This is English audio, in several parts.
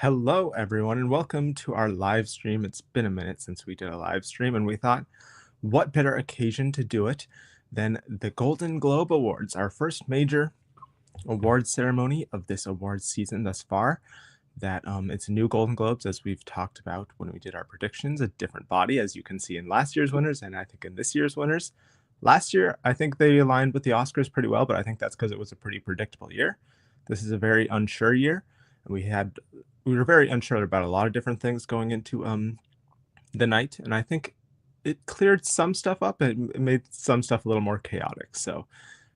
Hello, everyone, and welcome to our live stream. It's been a minute since we did a live stream, and we thought, what better occasion to do it than the Golden Globe Awards, our first major awards ceremony of this awards season thus far. That it's new Golden Globes, as we've talked about when we did our predictions, a different body, as you can see in last year's winners, and I think in this year's winners. Last year, I think they aligned with the Oscars pretty well, but I think that's because it was a pretty predictable year. This is a very unsure year, and we were very unsure about a lot of different things going into the night, and I think it cleared some stuff up and it made some stuff a little more chaotic. So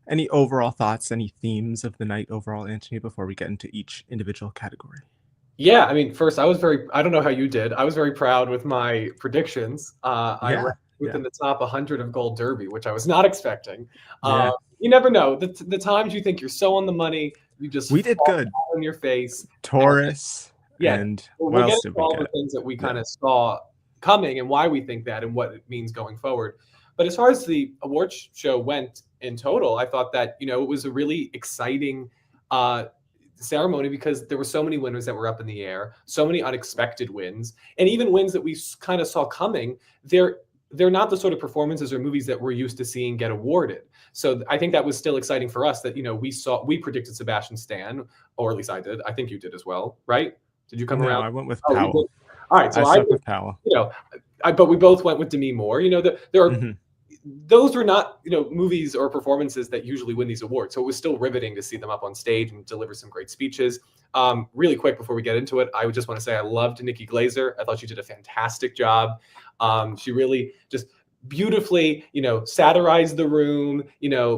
any overall thoughts, any themes of the night overall, Anthony, before we get into each individual category? Yeah, I mean, first, I don't know how you did. I was very proud with my predictions. I ranked within the top 100 of Gold Derby, which I was not expecting. You never know. The times you think you're so on the money, you just we did good on your face. Torres. And we'll get into all the things that we kind of saw coming and why we think that and what it means going forward. But as far as the awards show went in total, I thought that, it was a really exciting ceremony because there were so many winners that were up in the air, so many unexpected wins, and even wins that we kind of saw coming. They're not the sort of performances or movies that we're used to seeing get awarded. So I think that was still exciting for us that, we predicted Sebastian Stan, or at least I did. I think you did as well, right? Did you come around? I went with Powell. All right, so I stuck with Powell. But we both went with Demi Moore. There are those were not movies or performances that usually win these awards. So it was still riveting to see them up on stage and deliver some great speeches. Really quick before we get into it, I would just want to say I loved Nikki Glaser. I thought she did a fantastic job. She really just beautifully, satirized the room,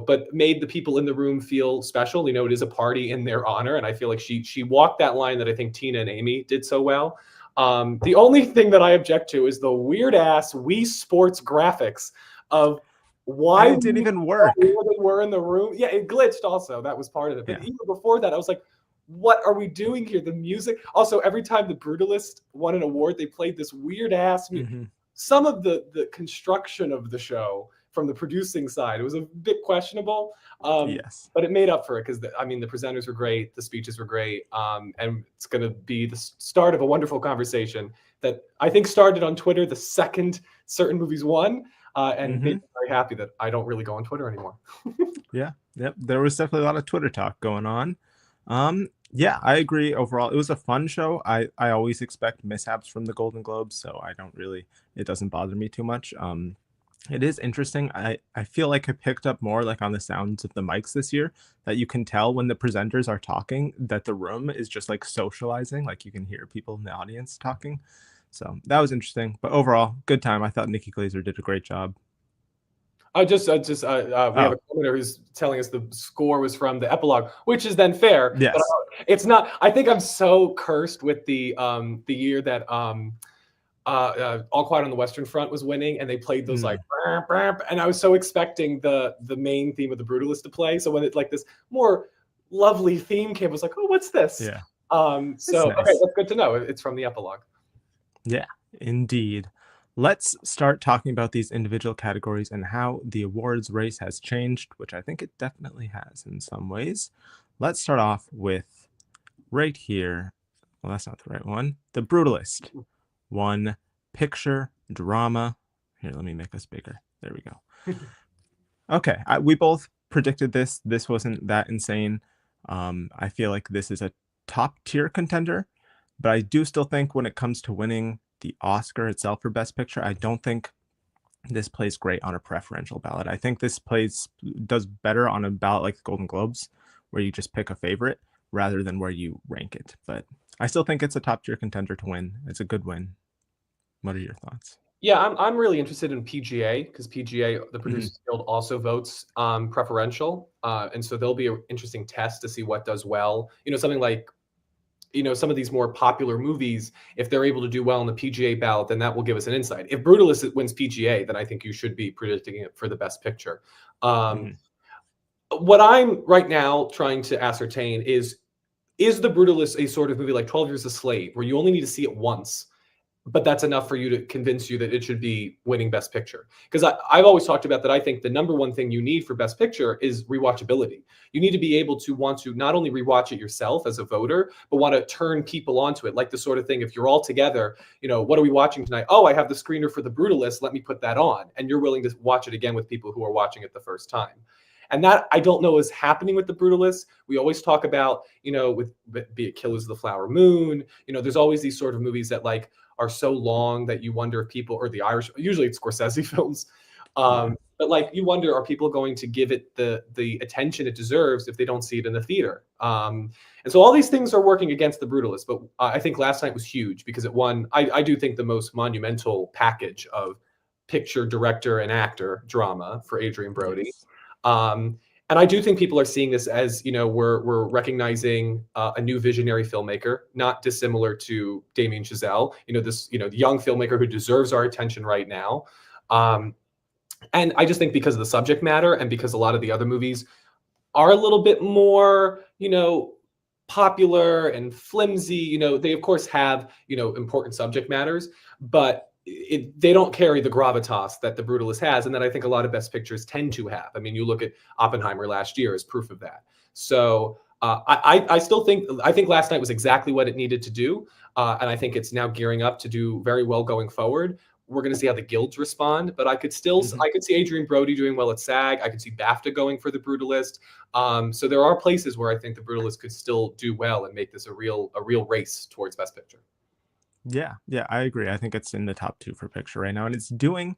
but made the people in the room feel special. It is a party in their honor. And I feel like she walked that line that I think Tina and Amy did so well. The only thing that I object to is the weird ass Wii Sports graphics of why it didn't even work. They were in the room. Yeah, it glitched also. That was part of it. But even before that, I was like, what are we doing here? The music. Also, every time the Brutalist won an award, they played this weird ass music. Some of the construction of the show from the producing side, it was a bit questionable. But it made up for it because the presenters were great, the speeches were great, and it's going to be the start of a wonderful conversation that I think started on Twitter the second certain movies won, and made me very happy that I don't really go on Twitter anymore. There was definitely a lot of Twitter talk going on. I agree. Overall, it was a fun show. I always expect mishaps from the Golden Globes, so it doesn't bother me too much. It is interesting. I feel like I picked up more like on the sounds of the mics this year, that you can tell when the presenters are talking that the room is just like socializing, like you can hear people in the audience talking. So that was interesting. But overall, good time. I thought Nikki Glaser did a great job. We have a commenter who's telling us the score was from the epilogue, which is then fair. Yes. But it's not. I think I'm so cursed with the year that All Quiet on the Western Front was winning, and they played those like, and I was so expecting the main theme of the Brutalist to play. So when it like this more lovely theme came, I was like, oh, what's this? Yeah. So nice. Okay, that's good to know. It's from the epilogue. Yeah, indeed. Let's start talking about these individual categories and how the awards race has changed, which I think it definitely has in some ways. Let's start off with right here. Well, that's not the right one. The Brutalist won Picture Drama. Here, let me make this bigger. There we go. Okay, we both predicted this. This wasn't that insane. I feel like this is a top tier contender, but I do still think when it comes to winning the Oscar itself for Best Picture, I don't think this plays great on a preferential ballot. I think this does better on a ballot like the Golden Globes, where you just pick a favorite rather than where you rank it. But I still think it's a top tier contender to win. It's a good win. What are your thoughts? Yeah, I'm really interested in PGA because PGA, the Producers Guild, also votes preferential, and so there'll be an interesting test to see what does well. Something like some of these more popular movies, if they're able to do well on the PGA ballot, then that will give us an insight. If Brutalist wins PGA, then I think you should be predicting it for the Best Picture. What I'm right now trying to ascertain is the Brutalist a sort of movie like 12 Years a Slave, where you only need to see it once but that's enough for you to convince you that it should be winning Best Picture. Because I've always talked about that. I think the number one thing you need for Best Picture is rewatchability. You need to be able to want to not only rewatch it yourself as a voter, but want to turn people onto it. Like the sort of thing, if you're all together, what are we watching tonight? Oh, I have the screener for The Brutalist. Let me put that on. And you're willing to watch it again with people who are watching it the first time. And that I don't know is happening with The Brutalist. We always talk about, with be it Killers of the Flower Moon, there's always these sort of movies that like are so long that you wonder if people, or the Irish, usually it's Scorsese films, but like you wonder, are people going to give it the attention it deserves if they don't see it in the theater? And so all these things are working against The Brutalist. But I think last night was huge because it won, I do think, the most monumental package of picture, director, and actor drama for Adrien Brody. Yes. And I do think people are seeing this as, we're recognizing a new visionary filmmaker, not dissimilar to Damien Chazelle, this, the young filmmaker who deserves our attention right now. And I just think because of the subject matter and because a lot of the other movies are a little bit more, popular and flimsy, they of course have, important subject matters, but they don't carry the gravitas that The Brutalist has, and that I think a lot of Best Pictures tend to have. I mean, you look at Oppenheimer last year as proof of that. So I still think last night was exactly what it needed to do, and I think it's now gearing up to do very well going forward. We're going to see how the guilds respond, but I could see Adrien Brody doing well at SAG. I could see BAFTA going for The Brutalist. So there are places where I think The Brutalist could still do well and make this a real race towards Best Picture. Yeah, I agree. I think it's in the top 2 for picture right now, and it's doing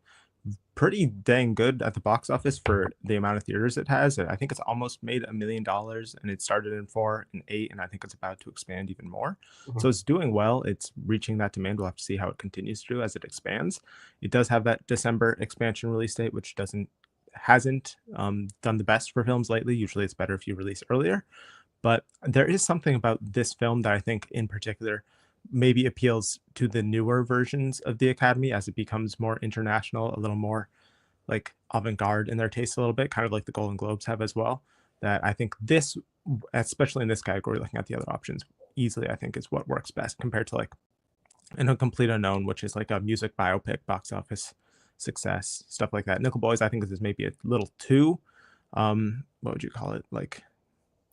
pretty dang good at the box office for the amount of theaters it has. I think it's almost made $1 million, and it started in 4 and 8, and I think it's about to expand even more. Mm-hmm. So it's doing well. It's reaching that demand. We'll have to see how it continues to do as it expands. It does have that December expansion release date, which hasn't done the best for films lately. Usually it's better if you release earlier. But there is something about this film that I think in particular maybe appeals to the newer versions of the Academy as it becomes more international, a little more like avant-garde in their taste a little bit, kind of like the Golden Globes have as well. That I think this, especially in this category, looking at the other options, easily I think is what works best compared to like A Complete Unknown, which is like a music biopic, box office success, stuff like that. Nickel Boys, I think this is maybe a little too, what would you call it? Like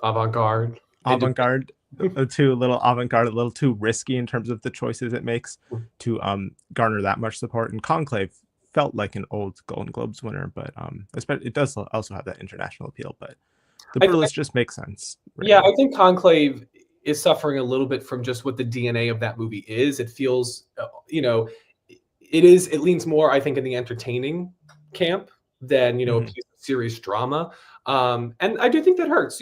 avant-garde. Too little avant-garde, a little too risky in terms of the choices it makes to garner that much support. And Conclave felt like an old Golden Globes winner, but it does also have that international appeal. But The Brutalist just makes sense. Right now. I think Conclave is suffering a little bit from just what the DNA of that movie is. It feels, it leans more, I think, in the entertaining camp than, a piece of serious drama. And I do think that hurts.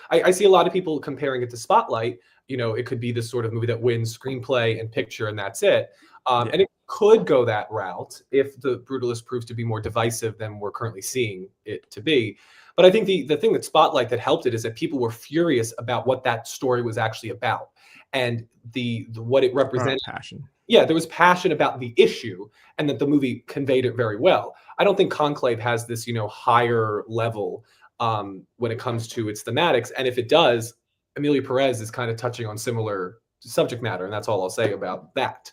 I see a lot of people comparing it to Spotlight. It could be this sort of movie that wins screenplay and picture, and that's it. And it could go that route if The Brutalist proves to be more divisive than we're currently seeing it to be. But I think the thing that Spotlight that helped it is that people were furious about what that story was actually about and the what it represented. Passion. Yeah, there was passion about the issue, and that the movie conveyed it very well. I don't think Conclave has this, higher level when it comes to its thematics. And if it does, Emilia Perez is kind of touching on similar subject matter, and that's all I'll say about that.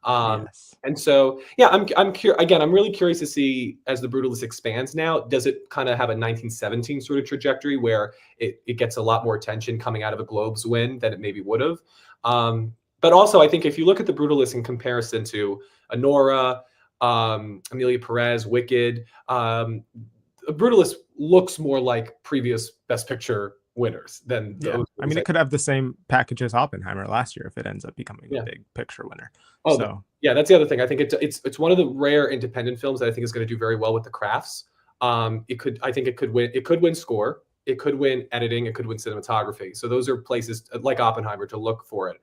Yes. And so, yeah, I'm really curious to see as The Brutalist expands now, does it kind of have a 1917 sort of trajectory where it gets a lot more attention coming out of a Globes win than it maybe would have? But also, I think if you look at The Brutalist in comparison to Anora, Emilia Perez, Wicked, Brutalist looks more like previous Best Picture winners than those. I mean, it could have the same package as Oppenheimer last year if it ends up becoming a big picture winner. Oh, so yeah, that's the other thing. I think it's one of the rare independent films that I think is going to do very well with the crafts. It could win score, it could win editing, it could win cinematography. So those are places like Oppenheimer to look for it.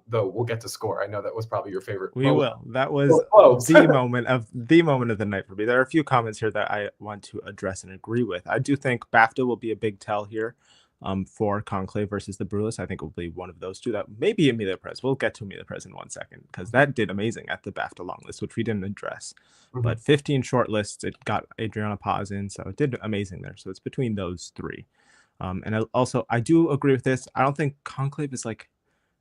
Though we'll get to score. I know that was probably your favorite. We will. That was the moment of the night for me. There are a few comments here that I want to address and agree with. I do think BAFTA will be a big tell here for Conclave versus The Brutalist. I think it will be one of those two. That maybe Emilia Perez. We'll get to Emilia Perez in 1 second because that did amazing at the BAFTA long list, which we didn't address. But 15 short lists, it got Adriana Paz in, so it did amazing there. So it's between those three. And I do agree with this. I don't think Conclave is like,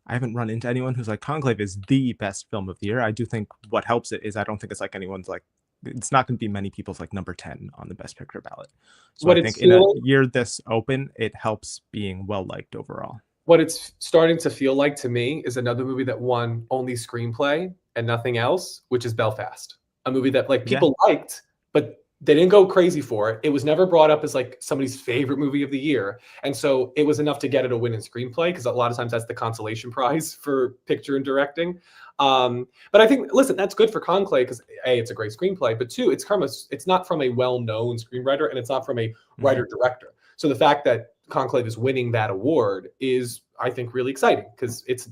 I haven't run into anyone who's like Conclave is the best film of the year. I do think what helps it is I don't think it's like anyone's like, it's not going to be many people's like number 10 on the best picture ballot. So What I it's think in a feeling, year this open, it helps being well liked overall. what it's starting to feel like to me is another movie that won only screenplay and nothing else, which is Belfast, a movie that like Yeah. people liked, but they didn't go crazy for it. It was never brought up as like somebody's favorite movie of the year. And so it was enough to get it a win in screenplay, because a lot of times that's the consolation prize for picture and directing. But I think, listen, that's good for Conclave because A, it's a great screenplay, but two, it's not from a well-known screenwriter and it's not from a writer-director. So the fact that Conclave is winning that award is, I think, really exciting, because it's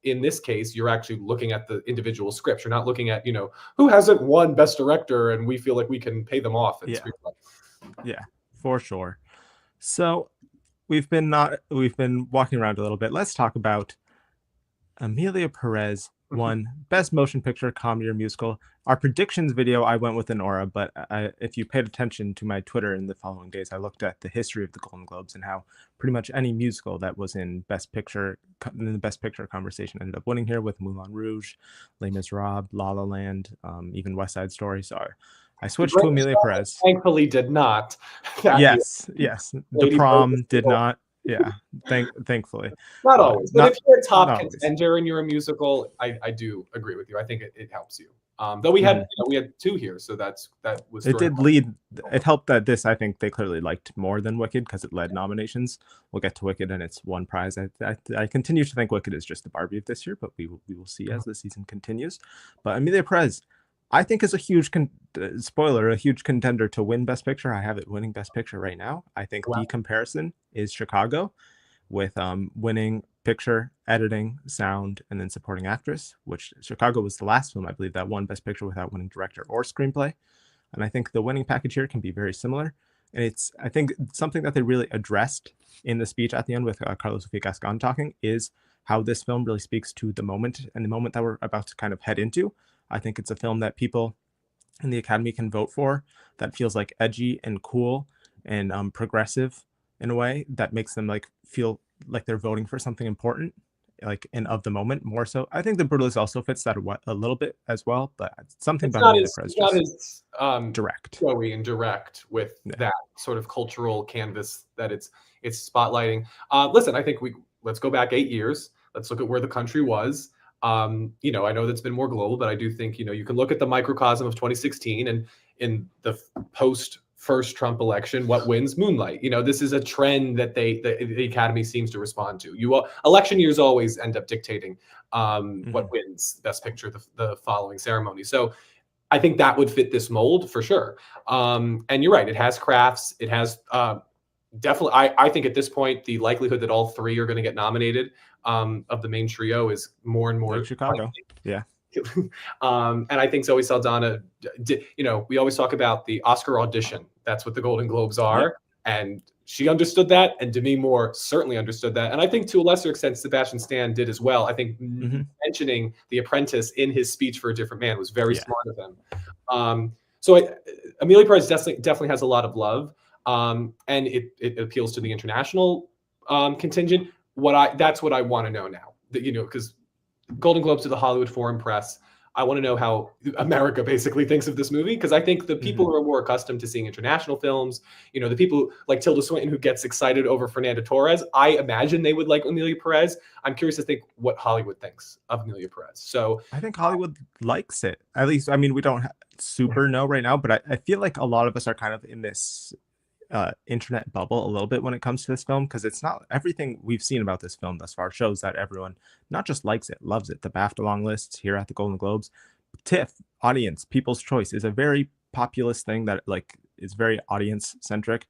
in this case, you're actually looking at the individual scripts. You're not looking at, who hasn't won Best Director and we feel like we can pay them off in screenplay. Yeah, for sure. So we've been walking around a little bit. Let's talk about Emilia Perez won Best Motion Picture Comedy or Musical. Our predictions video, I went with Anora, but if you paid attention to my Twitter in the following days, I looked at the history of the Golden Globes and how pretty much any musical that was in Best Picture, in the Best Picture conversation, ended up winning here with Moulin Rouge, Les Miserables, La La Land, even West Side Story. So I switched to Emilia Perez. Thankfully, did not. Yes. The Prom did not. Yeah, thankfully. Not always, but if you're a top contender and you're a musical, I do agree with you. I think it helps you. Though we had two here, so that was. It did lead. It helped that this, I think, they clearly liked more than Wicked because it led nominations. We'll get to Wicked and it's one prize. I continue to think Wicked is just the Barbie of this year, but we will see as the season continues. But Emilia Perez, I think, is a huge a huge contender to win Best Picture. I have it winning Best Picture right now. I think the comparison is Chicago, with winning picture, editing, sound, and then supporting actress, which Chicago was the last film, I believe, that won Best Picture without winning director or screenplay. And I think the winning package here can be very similar. And it's, I think, something that they really addressed in the speech at the end with Carlos Sofia Gascon talking is how this film really speaks to the moment and the moment that we're about to kind of head into. I think it's a film that people in the Academy can vote for that feels like edgy and cool and progressive in a way that makes them like feel like they're voting for something important, like and of the moment more so. I think the Brutalist also fits that a little bit as well, but something about it's not as direct, showy and direct with that sort of cultural canvas that it's spotlighting. Listen, I think let's go back 8 years. Let's look at where the country was. I know that's been more global, but I do think, you can look at the microcosm of 2016 and in the post first Trump election, what wins? Moonlight. This is a trend that the Academy seems to respond to. Election years always end up dictating what wins Best Picture the following ceremony. So I think that would fit this mold for sure. And you're right. It has crafts. It has definitely. I think at this point, the likelihood that all three are going to get nominated of the main trio is more and more. Like Chicago. Yeah. And I think Zoe Saldana, we always talk about the Oscar audition. That's what the Golden Globes are. Yep. And she understood that. And Demi Moore certainly understood that. And I think to a lesser extent, Sebastian Stan did as well. I think mentioning The Apprentice in his speech for A Different Man was very smart of him. So Emilia Perez definitely has a lot of love. And it appeals to the international contingent. That's what I want to know now. Because Golden Globes to the Hollywood Foreign Press. I want to know how America basically thinks of this movie, because I think the people who are more accustomed to seeing international films, the people like Tilda Swinton who gets excited over Fernanda Torres, I imagine they would like Emilia Perez. I'm curious to think what Hollywood thinks of Emilia Perez. So I think Hollywood likes it. At least, I mean, we don't super know right now, but I feel like a lot of us are kind of in this internet bubble a little bit when it comes to this film, because it's not everything we've seen about this film thus far shows that everyone not just likes it, loves it. The BAFTA long lists here at the Golden Globes, TIFF, audience, People's Choice is a very populist thing that like is very audience centric,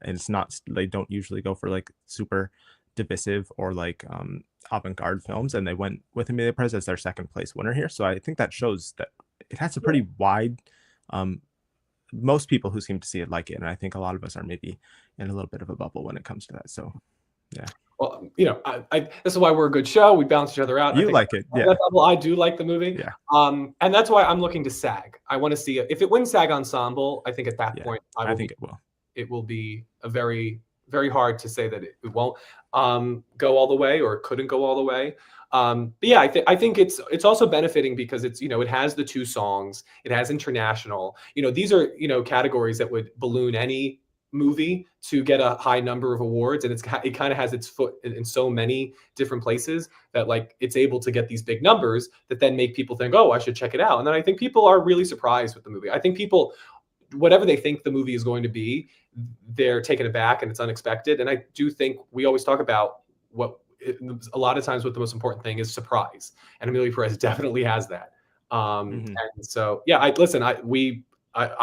and it's not, they don't usually go for like super divisive or like avant-garde films, and they went with Emilia Perez as their second place winner here. So I think that shows that it has a pretty wide most people who seem to see it like it, and I think a lot of us are maybe in a little bit of a bubble when it comes to that. So, yeah. Well, this is why we're a good show. We balance each other out. You like it, yeah? I do like the movie, yeah. And that's why I'm looking to SAG. I want to see if it wins SAG Ensemble. I think at that point, I think it will. It will be a very, very hard to say that it won't. go all the way, or couldn't go all the way. But yeah, I think it's also benefiting because it's, it has the 2 songs, it has international. These are, categories that would balloon any movie to get a high number of awards, and it kind of has its foot in so many different places that, like, it's able to get these big numbers that then make people think, oh, I should check it out. And then I think people are really surprised with the movie. I think people, whatever they think the movie is going to be, they're taken aback and it's unexpected. And I do think we always talk about a lot of times what the most important thing is surprise, and Emilia Perez definitely has that. And so, yeah, I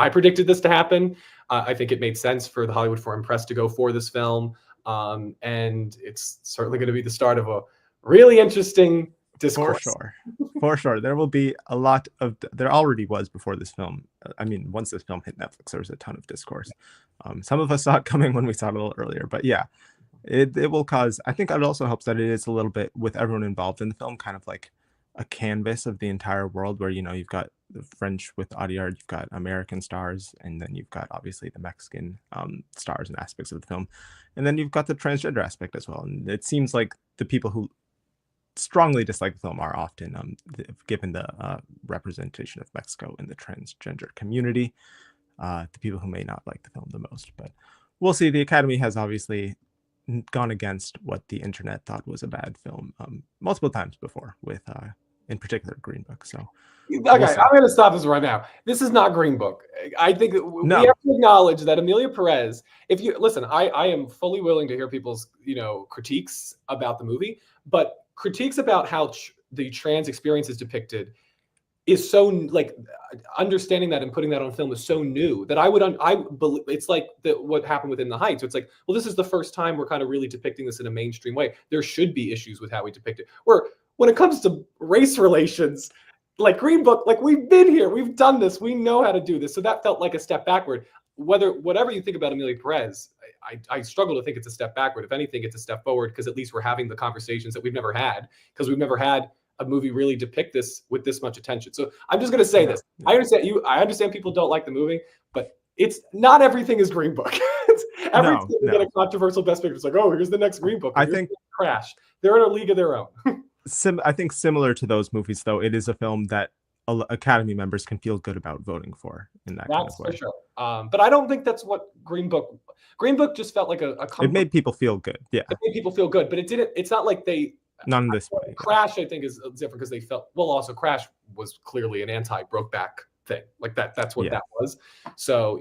predicted this to happen. I think it made sense for the Hollywood Foreign Press to go for this film, and it's certainly going to be the start of a really interesting discourse. For sure. There will be a lot of, there already was before this film. I mean, once this film hit Netflix, there was a ton of discourse. Some of us saw it coming when we saw it a little earlier, but yeah, it will cause, I think it also helps that it is a little bit, with everyone involved in the film, kind of like a canvas of the entire world, where, you've got the French with Adrien, you've got American stars, and then you've got obviously the Mexican stars and aspects of the film, and then you've got the transgender aspect as well. And it seems like the people who strongly dislike the film are often given the representation of Mexico in the transgender community, the people who may not like the film the most. But we'll see. The Academy has obviously gone against what the internet thought was a bad film multiple times before, with in particular Green Book. So okay, I'm going to stop this right now. This is not Green Book. I think we have to acknowledge that Emilia Perez, if you listen, I am fully willing to hear people's critiques about the movie, but critiques about how the trans experience is depicted is so, like, understanding that and putting that on film is so new that I believe it's like what happened within the Heights. So it's like, well, this is the first time we're kind of really depicting this in a mainstream way. There should be issues with how we depict it. Where when it comes to race relations, like Green Book, like, we've been here, we've done this, we know how to do this. So that felt like a step backward. Whatever you think about Emilia Perez, I struggle to think it's a step backward. If anything, it's a step forward, because at least we're having the conversations that we've never had, because we've never had a movie really depict this with this much attention. So I'm just going to say this. I understand people don't like the movie, but it's not everything is Green Book. Everything get a controversial Best Picture. It's like, oh, here's the next Green Book. I think Crash. They're in a league of their own. I think similar to those movies, though, it is a film that Academy members can feel good about voting for in that kind of way. That's for sure. But I don't think that's what Green Book just felt like a it made people feel good. Yeah. It made people feel good, but it didn't. It's not like they. None in this way. Crash, I think, is different because they felt, well, also Crash was clearly an anti-Brokeback thing. Like that's what that was. So,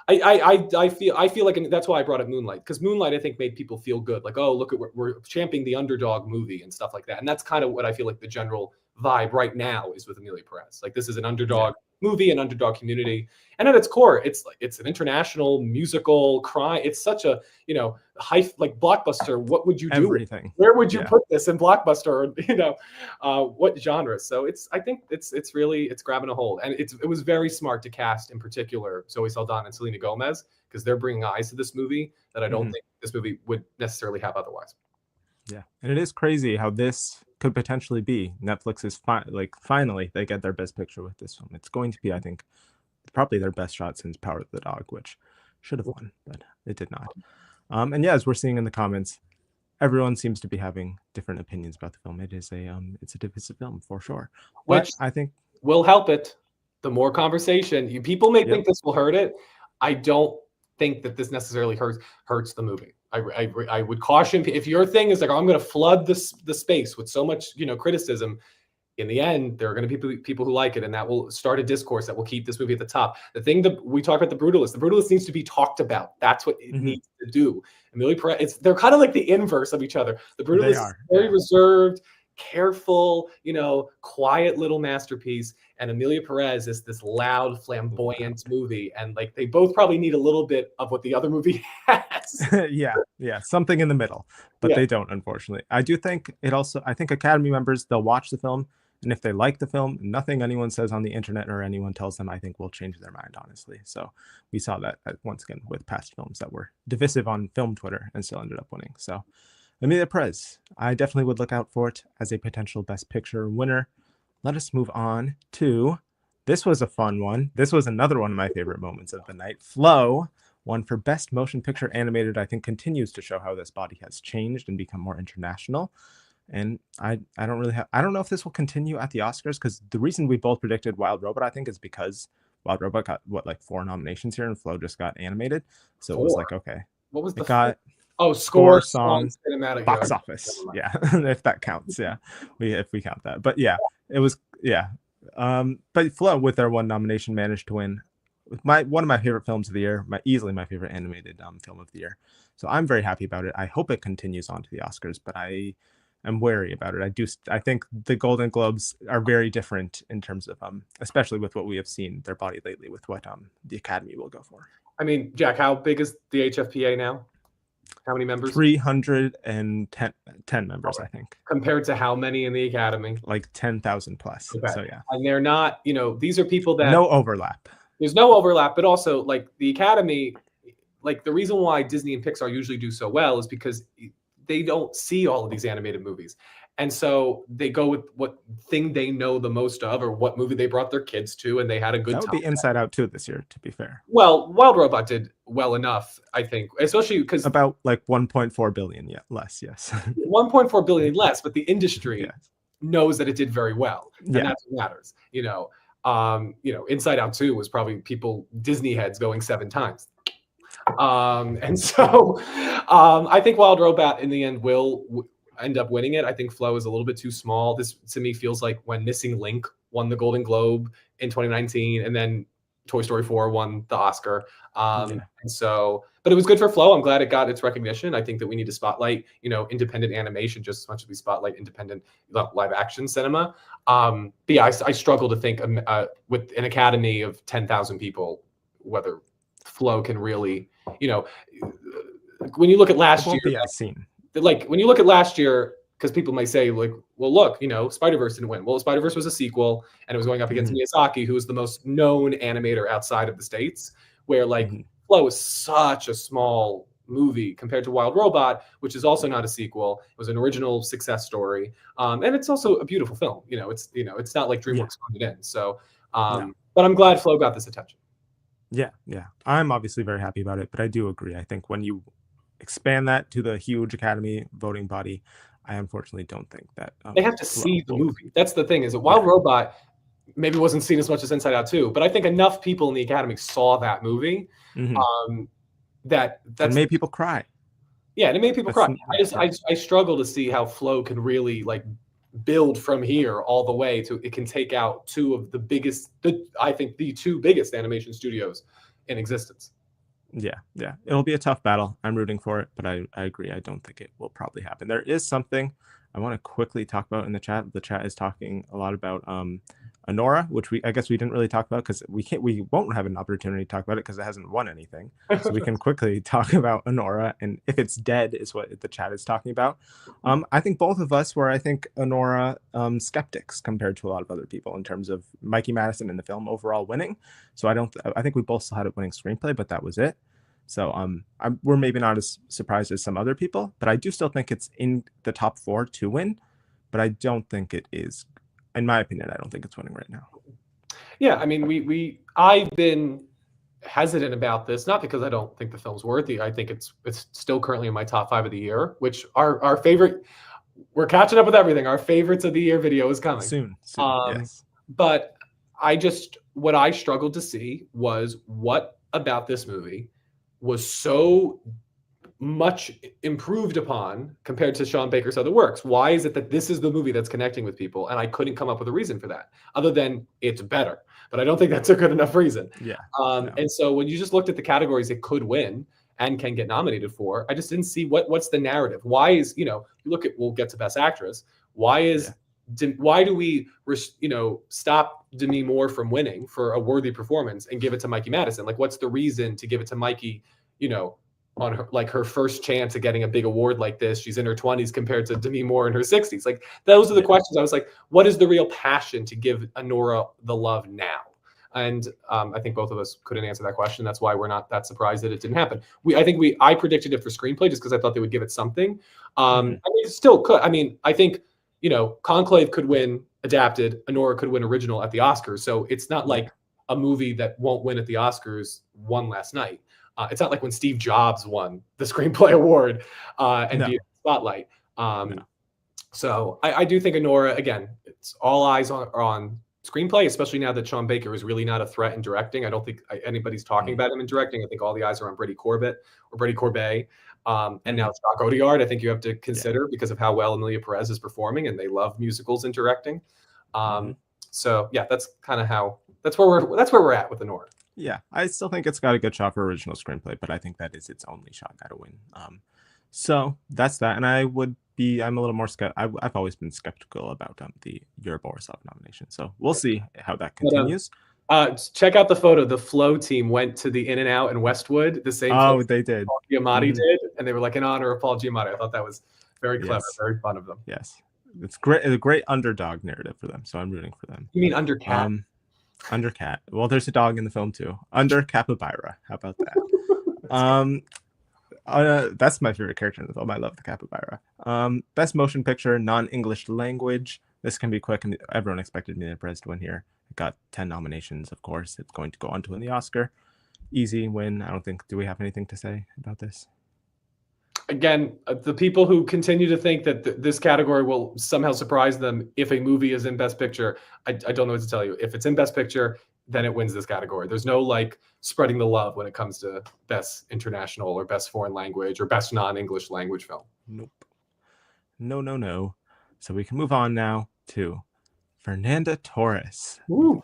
I feel like, that's why I brought up Moonlight, because Moonlight, I think, made people feel good. Like, oh, look, we're championing the underdog movie and stuff like that. And that's kind of what I feel like the general vibe right now is with Emilia Perez. Like, this is an underdog movie, an underdog community, and at its core, it's an international musical crime. It's such a high, like, blockbuster. What would you do? Everything. Where would you put this in blockbuster? Or what genre? So I think it's grabbing a hold, and it was very smart to cast, in particular, Zoe Saldana and Selena Gomez, because they're bringing eyes to this movie that I don't think this movie would necessarily have otherwise. Yeah, and it is crazy how this could potentially be Netflix is finally they get their best picture with this film. It's going to be, I think, probably their best shot since Power of the Dog, which should have won, but it did not. And yeah, as we're seeing in the comments, everyone seems to be having different opinions about the film. It is it's a divisive film for sure, which I think will help it. The more conversation, people may think this will hurt it. I don't think that this necessarily hurts the movie. I would caution, if your thing is like, oh, I'm going to flood the space with so much criticism, in the end there are going to be people who like it, and that will start a discourse that will keep this movie at the top. The thing that we talk about, the Brutalist needs to be talked about. That's what it needs to do. Emilia Perez, they're kind of like the inverse of each other. The Brutalist is very reserved, careful, quiet little masterpiece, and Emilia Perez is this loud, flamboyant movie, and like they both probably need a little bit of what the other movie has. yeah, something in the middle, but they don't, unfortunately. I think Academy members, they'll watch the film, and if they like the film, nothing anyone says on the internet or anyone tells them, I think, will change their mind, honestly. So we saw that once again with past films that were divisive on film Twitter and still ended up winning. So Emilia Perez, I definitely would look out for it as a potential Best Picture winner. Let us move on to, this was a fun one. This was another one of my favorite moments of the night. Flo, one for Best Motion Picture Animated, I think continues to show how this body has changed and become more international. And I don't really have, I don't know if this will continue at the Oscars, because the reason we both predicted Wild Robot, I think, is because Wild Robot got like 4 nominations here, and Flo just got animated. So 4. It was like, okay, What was it got score, song, cinematic, box office. Yeah, if that counts. Yeah, if we count that. But yeah, it was, yeah. But Flo, with their 1 nomination, managed to win one of my favorite films of the year, easily my favorite animated film of the year. So I'm very happy about it. I hope it continues on to the Oscars, but I'm wary about it. I think the Golden Globes are very different in terms of especially with what we have seen their body lately, with what the Academy will go for. I mean, Jack, how big is the HFPA now? How many members? 310 members, okay. I think. Compared to how many in the Academy? Like 10,000 plus. Okay. So yeah. And they're not, these are people that no overlap. There's no overlap, but also like the Academy, like the reason why Disney and Pixar usually do so well is because they don't see all of these animated movies. And so they go with what thing they know the most of, or what movie they brought their kids to, and they had a good time. That would be Inside Out 2 this year, to be fair. Well, Wild Robot did well enough, I think, especially because about like 1.4 billion less, yes. 1.4 billion less, but the industry knows that it did very well, and that's what matters. Inside Out 2 was probably people, Disney heads, going 7 times. And so I think Wild Robot in the end will end up winning it. I think Flo is a little bit too small. This to me feels like when Missing Link won the Golden Globe in 2019, and then Toy Story 4 won the Oscar. And so, but it was good for Flo. I'm glad it got its recognition. I think that we need to spotlight, independent animation just as much as we spotlight independent live action cinema. But yeah, I struggle to think with an Academy of 10,000 people, whether Flo can really, when you look at last year, when you look at last year, because people may say like, well, look, Spider-Verse didn't win. Well, Spider-Verse was a sequel, and it was going up against Miyazaki, who is the most known animator outside of the States, where like Flo is such a small movie compared to Wild Robot, which is also not a sequel. It was an original success story. And it's also a beautiful film. It's not like DreamWorks put it in. So, but I'm glad Flo got this attention. Yeah. I'm obviously very happy about it, but I do agree. I think when you expand that to the huge Academy voting body, I unfortunately don't think that they have to see the movie. That's the thing, is that Wild Robot maybe wasn't seen as much as Inside Out 2, but I think enough people in the Academy saw that movie that made people cry. Yeah, and it made people cry. I struggle to see how Flo can really like build from here all the way to it can take out 2 of the biggest, I think the 2 biggest animation studios in existence. Yeah. It'll be a tough battle. I'm rooting for it, but I agree. I don't think it will probably happen. There is something I want to quickly talk about in the chat. The chat is talking a lot about Anora, which I guess we didn't really talk about because we won't have an opportunity to talk about it because it hasn't won anything. So we can quickly talk about Anora, and if it's dead is what the chat is talking about. I think both of us were, Anora skeptics compared to a lot of other people in terms of Mikey Madison in the film overall winning. So I think we both still had it winning screenplay, but that was it. So we're maybe not as surprised as some other people, but I do still think it's in the top 4 to win, but I don't think it is. In my opinion, I don't think it's winning right now. Yeah, I mean, I've been hesitant about this, not because I don't think the film's worthy. I think it's still currently in my top 5 of the year, which our favorite. We're catching up with everything. Our favorites of the year video is coming soon. Yes. But what I struggled to see was what about this movie was so much improved upon compared to Sean Baker's other works. Why is it that this is the movie that's connecting with people? And I couldn't come up with a reason for that other than it's better. But I don't think that's a good enough reason. Yeah. And so when you just looked at the categories it could win and can get nominated for, I just didn't see what's the narrative. Why is, you look at, we'll get to Best Actress. Why do we, stop Demi Moore from winning for a worthy performance and give it to Mikey Madison? Like, what's the reason to give it to Mikey, on her first chance at getting a big award like this? She's in her 20s compared to Demi Moore in her 60s. Like, those are the questions. I was like, what is the real passion to give Anora the love now? And I think both of us couldn't answer that question. That's why we're not that surprised that it didn't happen. I predicted it for screenplay just because I thought they would give it something. I mean, it still could. I mean, I think, Conclave could win adapted, Anora could win original at the Oscars. So it's not like a movie that won't win at the Oscars won last night. It's not like when Steve Jobs won the Screenplay Award and be in the spotlight. No. So I do think Anora, again, it's all eyes on screenplay, especially now that Sean Baker is really not a threat in directing. I don't think anybody's talking about him in directing. I think all the eyes are on Brady Corbet or Brady Corbet. And now Scott Godiard, I think you have to consider because of how well Emilia Perez is performing, and they love musicals and directing. So yeah, that's kind of how that's where we're at with Anora. Yeah, I still think it's got a good shot for original screenplay, but I think that is its only shot at a win. So that's that, and I'm a little more I've always been skeptical about the Yuri Borisov nomination. So we'll see how that continues. Check out the photo. The Flow team went to the In-N-Out in Westwood. The same. Oh, they did. Paul Giamatti did, and they were like in honor of Paul Giamatti. I thought that was very clever, very fun of them. Yes, it's great. A great underdog narrative for them. So I'm rooting for them. You mean Undercat? Undercat. Well, there's a dog in the film too. Under Capybara. How about that? That's my favorite character in the film. I love the capybara. Best motion picture, non-English language. This can be quick, and everyone expected Emilia Perez to win here. It got 10 nominations, of course. It's going to go on to win the Oscar. Easy win. I don't think. Do we have anything to say about this? Again, the people who continue to think that this category will somehow surprise them if a movie is in Best Picture, I don't know what to tell you. If it's in Best Picture, then it wins this category. There's no like spreading the love when it comes to Best International or Best Foreign Language or Best Non-English Language Film. Nope. No. So we can move on now to Fernanda Torres. Woo.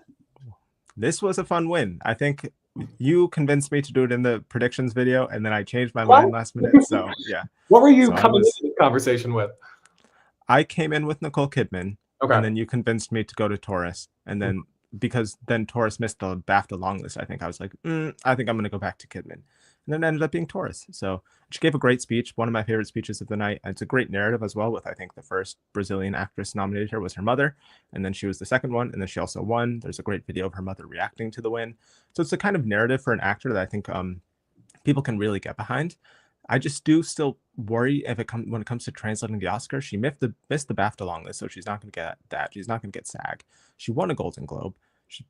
This was a fun win. I think you convinced me to do it in the predictions video, and then I changed my mind last minute. So yeah. What were you coming into this conversation with? I came in with Nicole Kidman, okay, and then you convinced me to go to Torres, and then because then Torres missed the BAFTA long list, I think I was like, I think I'm going to go back to Kidman. And then it ended up being Torres. So she gave a great speech, one of my favorite speeches of the night. It's a great narrative as well, with I think the first Brazilian actress nominated her was her mother, and then she was the second one, and then she also won. There's a great video of her mother reacting to the win. So it's a kind of narrative for an actor that I think people can really get behind. I just do still worry when it comes to translating the Oscar. She missed the BAFTA long list, so she's not going to get that. She's not going to get SAG. She won a Golden Globe. She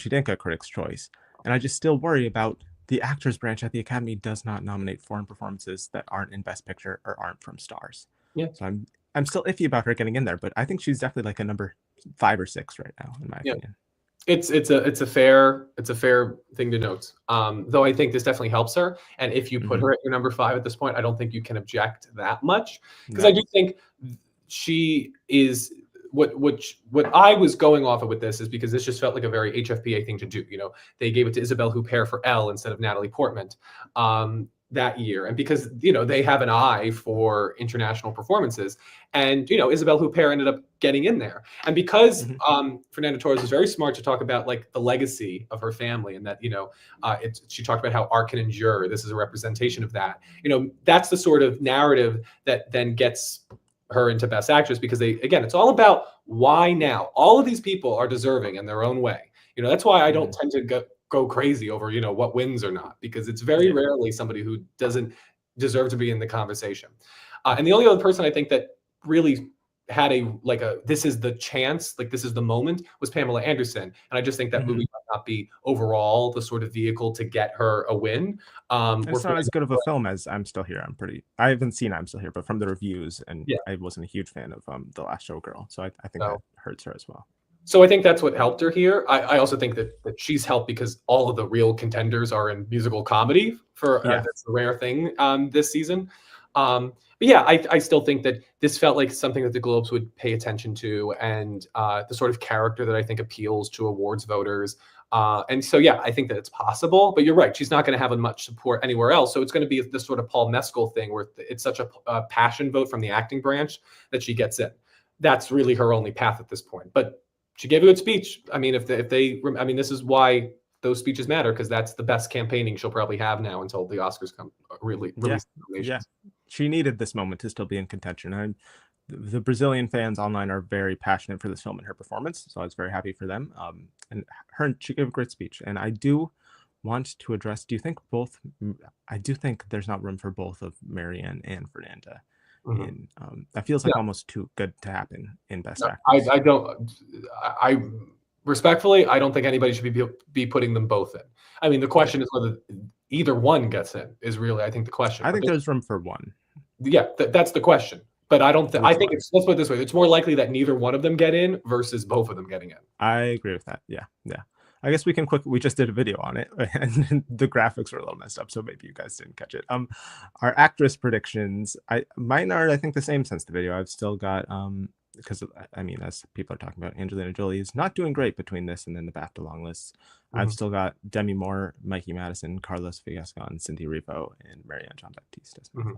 didn't get Critics' Choice. And I just still worry about the actors branch at the Academy does not nominate foreign performances that aren't in Best Picture or aren't from stars. Yeah. So I'm still iffy about her getting in there, but I think she's definitely like a number 5 or 6 right now, in my opinion. It's a fair thing to note. Though I think this definitely helps her. And if you put her at your number 5 at this point, I don't think you can object that much. Because I do think she is what I was going off of with this is because this just felt like a very HFPA thing to do. You know, they gave it to Isabelle Huppert for Elle instead of Natalie Portman that year. And because, you know, they have an eye for international performances. And, you know, Isabelle Huppert ended up getting in there. And because Fernanda Torres was very smart to talk about like the legacy of her family and that, you know, she talked about how art can endure. This is a representation of that. You know, that's the sort of narrative that then gets her into Best Actress, because it's all about why now. All of these people are deserving in their own way. You know, that's why I don't tend to go crazy over, you know, what wins or not, because it's very rarely somebody who doesn't deserve to be in the conversation. And the only other person I think that really had this is the chance, like this is the moment, was Pamela Anderson. And I just think that movie might not be overall the sort of vehicle to get her a win. It's not as good of a film as I'm Still Here. I haven't seen I'm Still Here, but from the reviews, and I wasn't a huge fan of The Last Showgirl. So I think that hurts her as well. So I think that's what helped her here. I also think that she's helped because all of the real contenders are in musical comedy that's the rare thing this season. But yeah, I still think that this felt like something that the Globes would pay attention to, and the sort of character that I think appeals to awards voters. And so, yeah, I think that it's possible, but you're right. She's not going to have much support anywhere else. So it's going to be this sort of Paul Mescal thing where it's such a passion vote from the acting branch that she gets in. That's really her only path at this point. But she gave a good speech. I mean, this is why those speeches matter, because that's the best campaigning she'll probably have now until the Oscars come release. Yeah, she needed this moment to still be in contention. The Brazilian fans online are very passionate for this film and her performance, so I was very happy for them. And she gave a great speech. And I do want to address, I do think there's not room for both of Marianne and Fernanda. That feels like almost too good to happen in Best Actress. Respectfully, I don't think anybody should be putting them both in. I mean, the question is whether either one gets in is really, I think, the question. I think there's room for one. Yeah, that's the question. But I don't think, I think one? it's, let's put it this way. It's more likely that neither one of them get in versus both of them getting in. I agree with that. Yeah. I guess we can we just did a video on it and the graphics were a little messed up, so maybe you guys didn't catch it. Our actress predictions, mine are, I think, the same since the video. I've still got, because I mean, as people are talking about, Angelina Jolie is not doing great between this and then the BAFTA long lists. I've still got Demi Moore, Mikey Madison, Carlos Villascon, Cynthia Erivo, and Marianne Jean-Baptiste as my 5.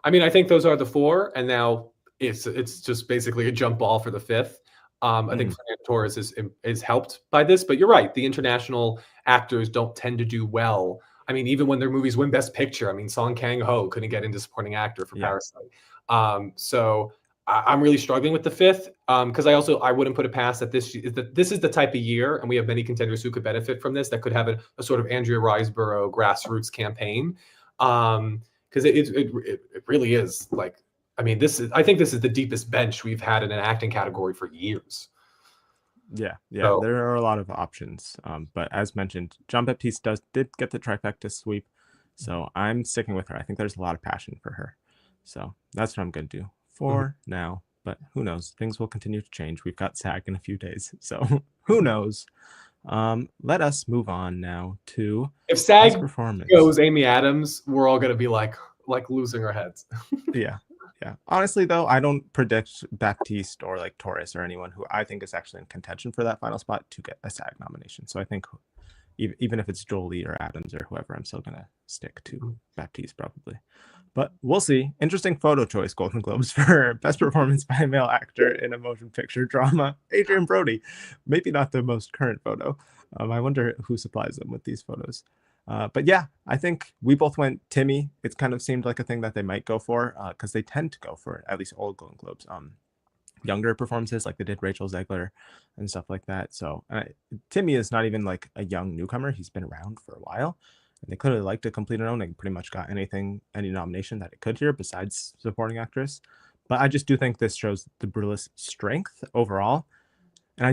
I mean, I think those are the 4, and now it's just basically a jump ball for the 5th. I think Fernanda Torres is helped by this, but you're right. The international actors don't tend to do well. I mean, even when their movies win Best Picture, I mean, Song Kang-ho couldn't get into supporting actor for Parasite. So I'm really struggling with the 5th, because I wouldn't put it past that this is the type of year, and we have many contenders who could benefit from this, that could have a sort of Andrea Riseborough grassroots campaign, because it really is like, I mean, I think this is the deepest bench we've had in an acting category for years. Yeah, so there are a lot of options, but as mentioned, Jean-Baptiste did get the trifecta sweep, so I'm sticking with her. I think there's a lot of passion for her, so that's what I'm going to do for now. But who knows? Things will continue to change. We've got SAG in a few days, so who knows? Let us move on now to if SAG performance goes Amy Adams, we're all going to be like losing our heads. Yeah. Honestly, though, I don't predict Baptiste or like Torres or anyone who I think is actually in contention for that final spot to get a SAG nomination. So I think even if it's Jolie or Adams or whoever, I'm still going to stick to Baptiste probably. But we'll see. Interesting photo choice, Golden Globes, for Best Performance by a Male Actor in a Motion Picture Drama, Adrien Brody. Maybe not the most current photo. I wonder who supplies them with these photos. But yeah, I think we both went Timmy. It kind of seemed like a thing that they might go for, because they tend to go for, at least old Golden Globes, younger performances, like they did Rachel Zegler and stuff like that. So Timmy is not even like a young newcomer. He's been around for a while, and they clearly like to complete it on. They pretty much got any nomination that it could here besides supporting actress. But I just do think this shows the Brutalist strength overall. And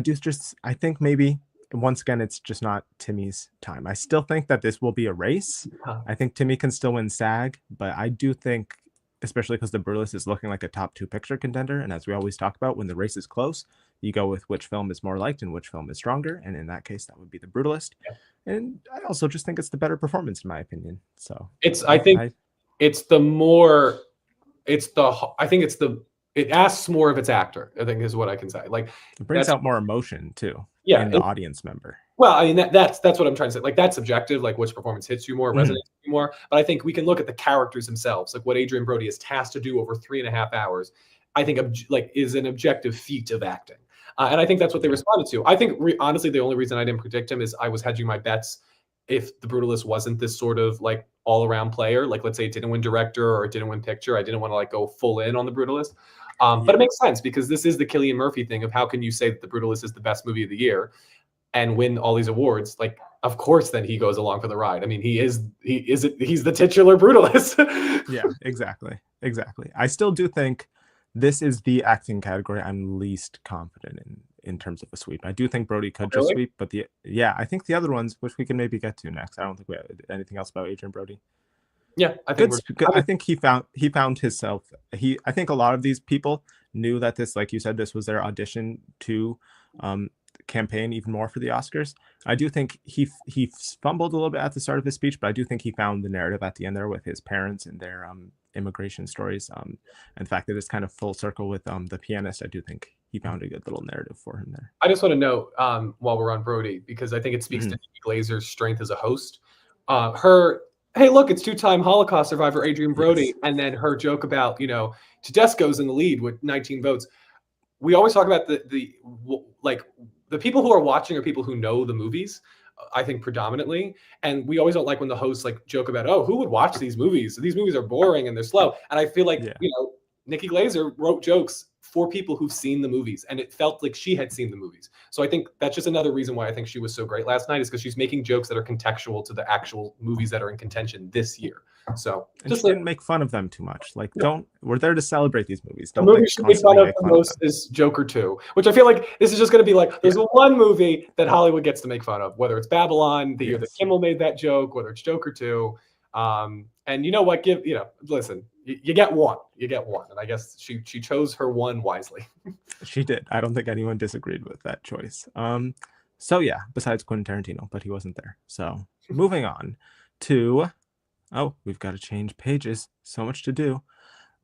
I think maybe, once again, it's just not Timmy's time. I still think that this will be a race. I think Timmy can still win SAG, but I do think, especially because the Brutalist is looking like a top 2 picture contender, and as we always talk about, when the race is close, you go with which film is more liked and which film is stronger, and in that case, that would be the Brutalist. Yeah. And I also just think it's the better performance, in my opinion. So it asks more of its actor, I think, is what I can say. Like, it brings out more emotion too. Yeah, in the audience member. Well, I mean, that's what I'm trying to say. Like, that's subjective, like which performance hits you more, resonates with you more. But I think we can look at the characters themselves, like what Adrien Brody is tasked to do over 3.5 hours. I think is an objective feat of acting, and I think that's what they responded to. I think honestly, the only reason I didn't predict him is I was hedging my bets. If the Brutalist wasn't this sort of like all-around player, like let's say it didn't win director or it didn't win picture, I didn't want to like go full in on the Brutalist. But it makes sense because this is the Cillian Murphy thing of how can you say that the Brutalist is the best movie of the year and win all these awards? Like, of course, then he goes along for the ride. I mean, he's the titular Brutalist. Yeah, exactly. I still do think this is the acting category I'm least confident in terms of a sweep. I do think Brody could just sweep, but I think the other ones, which we can maybe get to next. I don't think we have anything else about Adrien Brody. Yeah, I think he found himself. I think a lot of these people knew that this, like you said, this was their audition to campaign even more for the Oscars. I do think he fumbled a little bit at the start of his speech, but I do think he found the narrative at the end there with his parents and their immigration stories, and the fact that it's kind of full circle with the pianist. I do think he found a good little narrative for him there. I just want to note while we're on Brody, because I think it speaks to Nikki Glazer's strength as a host. Hey, look, it's 2-time Holocaust survivor Adrien Brody. Yes. And then her joke about, Tedesco's in the lead with 19 votes. We always talk about the people who are watching are people who know the movies, I think predominantly. And we always don't like when the hosts like joke about, oh, who would watch these movies? These movies are boring and they're slow. And I feel like, Nikki Glazer wrote jokes for people who've seen the movies, and it felt like she had seen the movies. So I think that's just another reason why I think she was so great last night, is because she's making jokes that are contextual to the actual movies that are in contention this year. So and she didn't make fun of them too much. Like, we're there to celebrate these movies. Don't the movie like she made fun of the most is Joker 2, which I feel like this is just going to be like, there's one movie that Hollywood gets to make fun of, whether it's Babylon, the year that Kimmel made that joke, whether it's Joker 2. And you know what? Listen, you get one. You get one. And I guess she chose her one wisely. She did. I don't think anyone disagreed with that choice. So yeah, besides Quentin Tarantino, but he wasn't there. So moving on to, we've got to change pages. So much to do.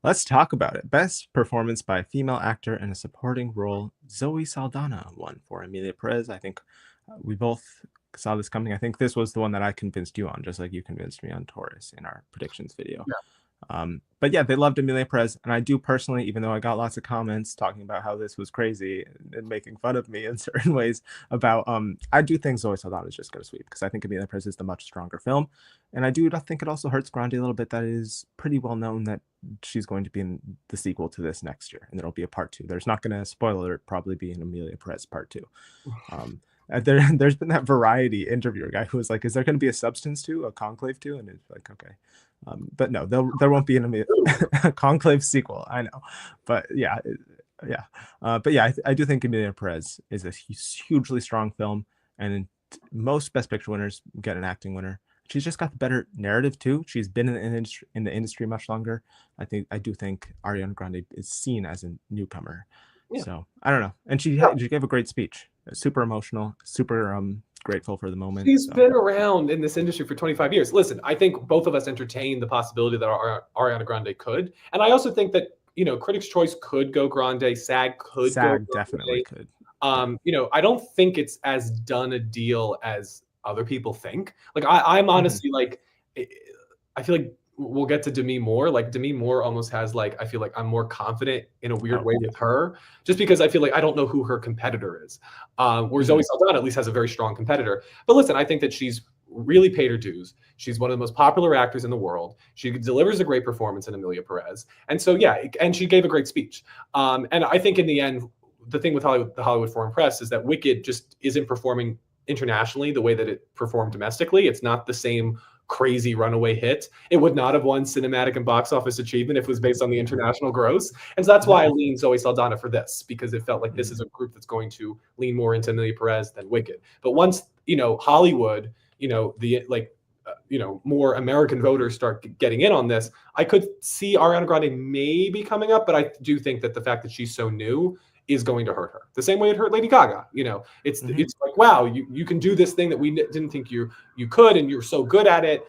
Let's talk about it. Best performance by a female actor in a supporting role. Zoe Saldana won for Emilia Perez. I think we both saw this coming. I think this was the one that I convinced you on, just like you convinced me on Torres in our predictions video. But yeah, they loved Emilia Perez, and I do personally, even though I got lots of comments talking about how this was crazy and making fun of me in certain ways about, I do think Zoe Saldana is just going to sweep, because I think Emilia Perez is the much stronger film, and I do think it also hurts Grande a little bit that it is pretty well known that she's going to be in the sequel to this next year, and there'll be a part 2. There's not going to, spoiler it, probably be an Emilia Perez part 2. There's been that Variety interviewer guy who was like, is there going to be a Substance 2, a Conclave 2? And it's like, okay. But no, there won't be a Conclave sequel. I know. But yeah. But yeah, I do think Emilia Perez is a hugely strong film. And most Best Picture winners get an acting winner. She's just got the better narrative too. She's been in the industry much longer. I do think Ariana Grande is seen as a newcomer. Yeah. So I don't know. And she gave a great speech. Super emotional, super grateful for the moment. She's been around in this industry for 25 years. Listen, I think both of us entertain the possibility that Ariana Grande could. And I also think that, Critics' Choice could go Grande, SAG could go Grande. Definitely could. I don't think it's as done a deal as other people think. Like, I'm honestly like, I feel like we'll get to Demi Moore. Like, Demi Moore almost has, like, I feel like I'm more confident in a weird way with her, just because I feel like I don't know who her competitor is. Whereas Zoe Saldana at least has a very strong competitor. But listen, I think that she's really paid her dues. She's one of the most popular actors in the world. She delivers a great performance in Emilia Perez. And so, yeah, and she gave a great speech. And I think in the end, the thing with the Hollywood Foreign Press is that Wicked just isn't performing internationally the way that it performed domestically. It's not the same crazy runaway hit. It would not have won cinematic and box office achievement if it was based on the international gross. And so that's why I lean Zoe Saldana for this, because it felt like this is a group that's going to lean more into Emilia Perez than Wicked. But once, Hollywood, more American voters start getting in on this, I could see Ariana Grande maybe coming up, but I do think that the fact that she's so new is going to hurt her. The same way it hurt Lady Gaga. It's like, wow, you can do this thing that we didn't think you could, and you're so good at it,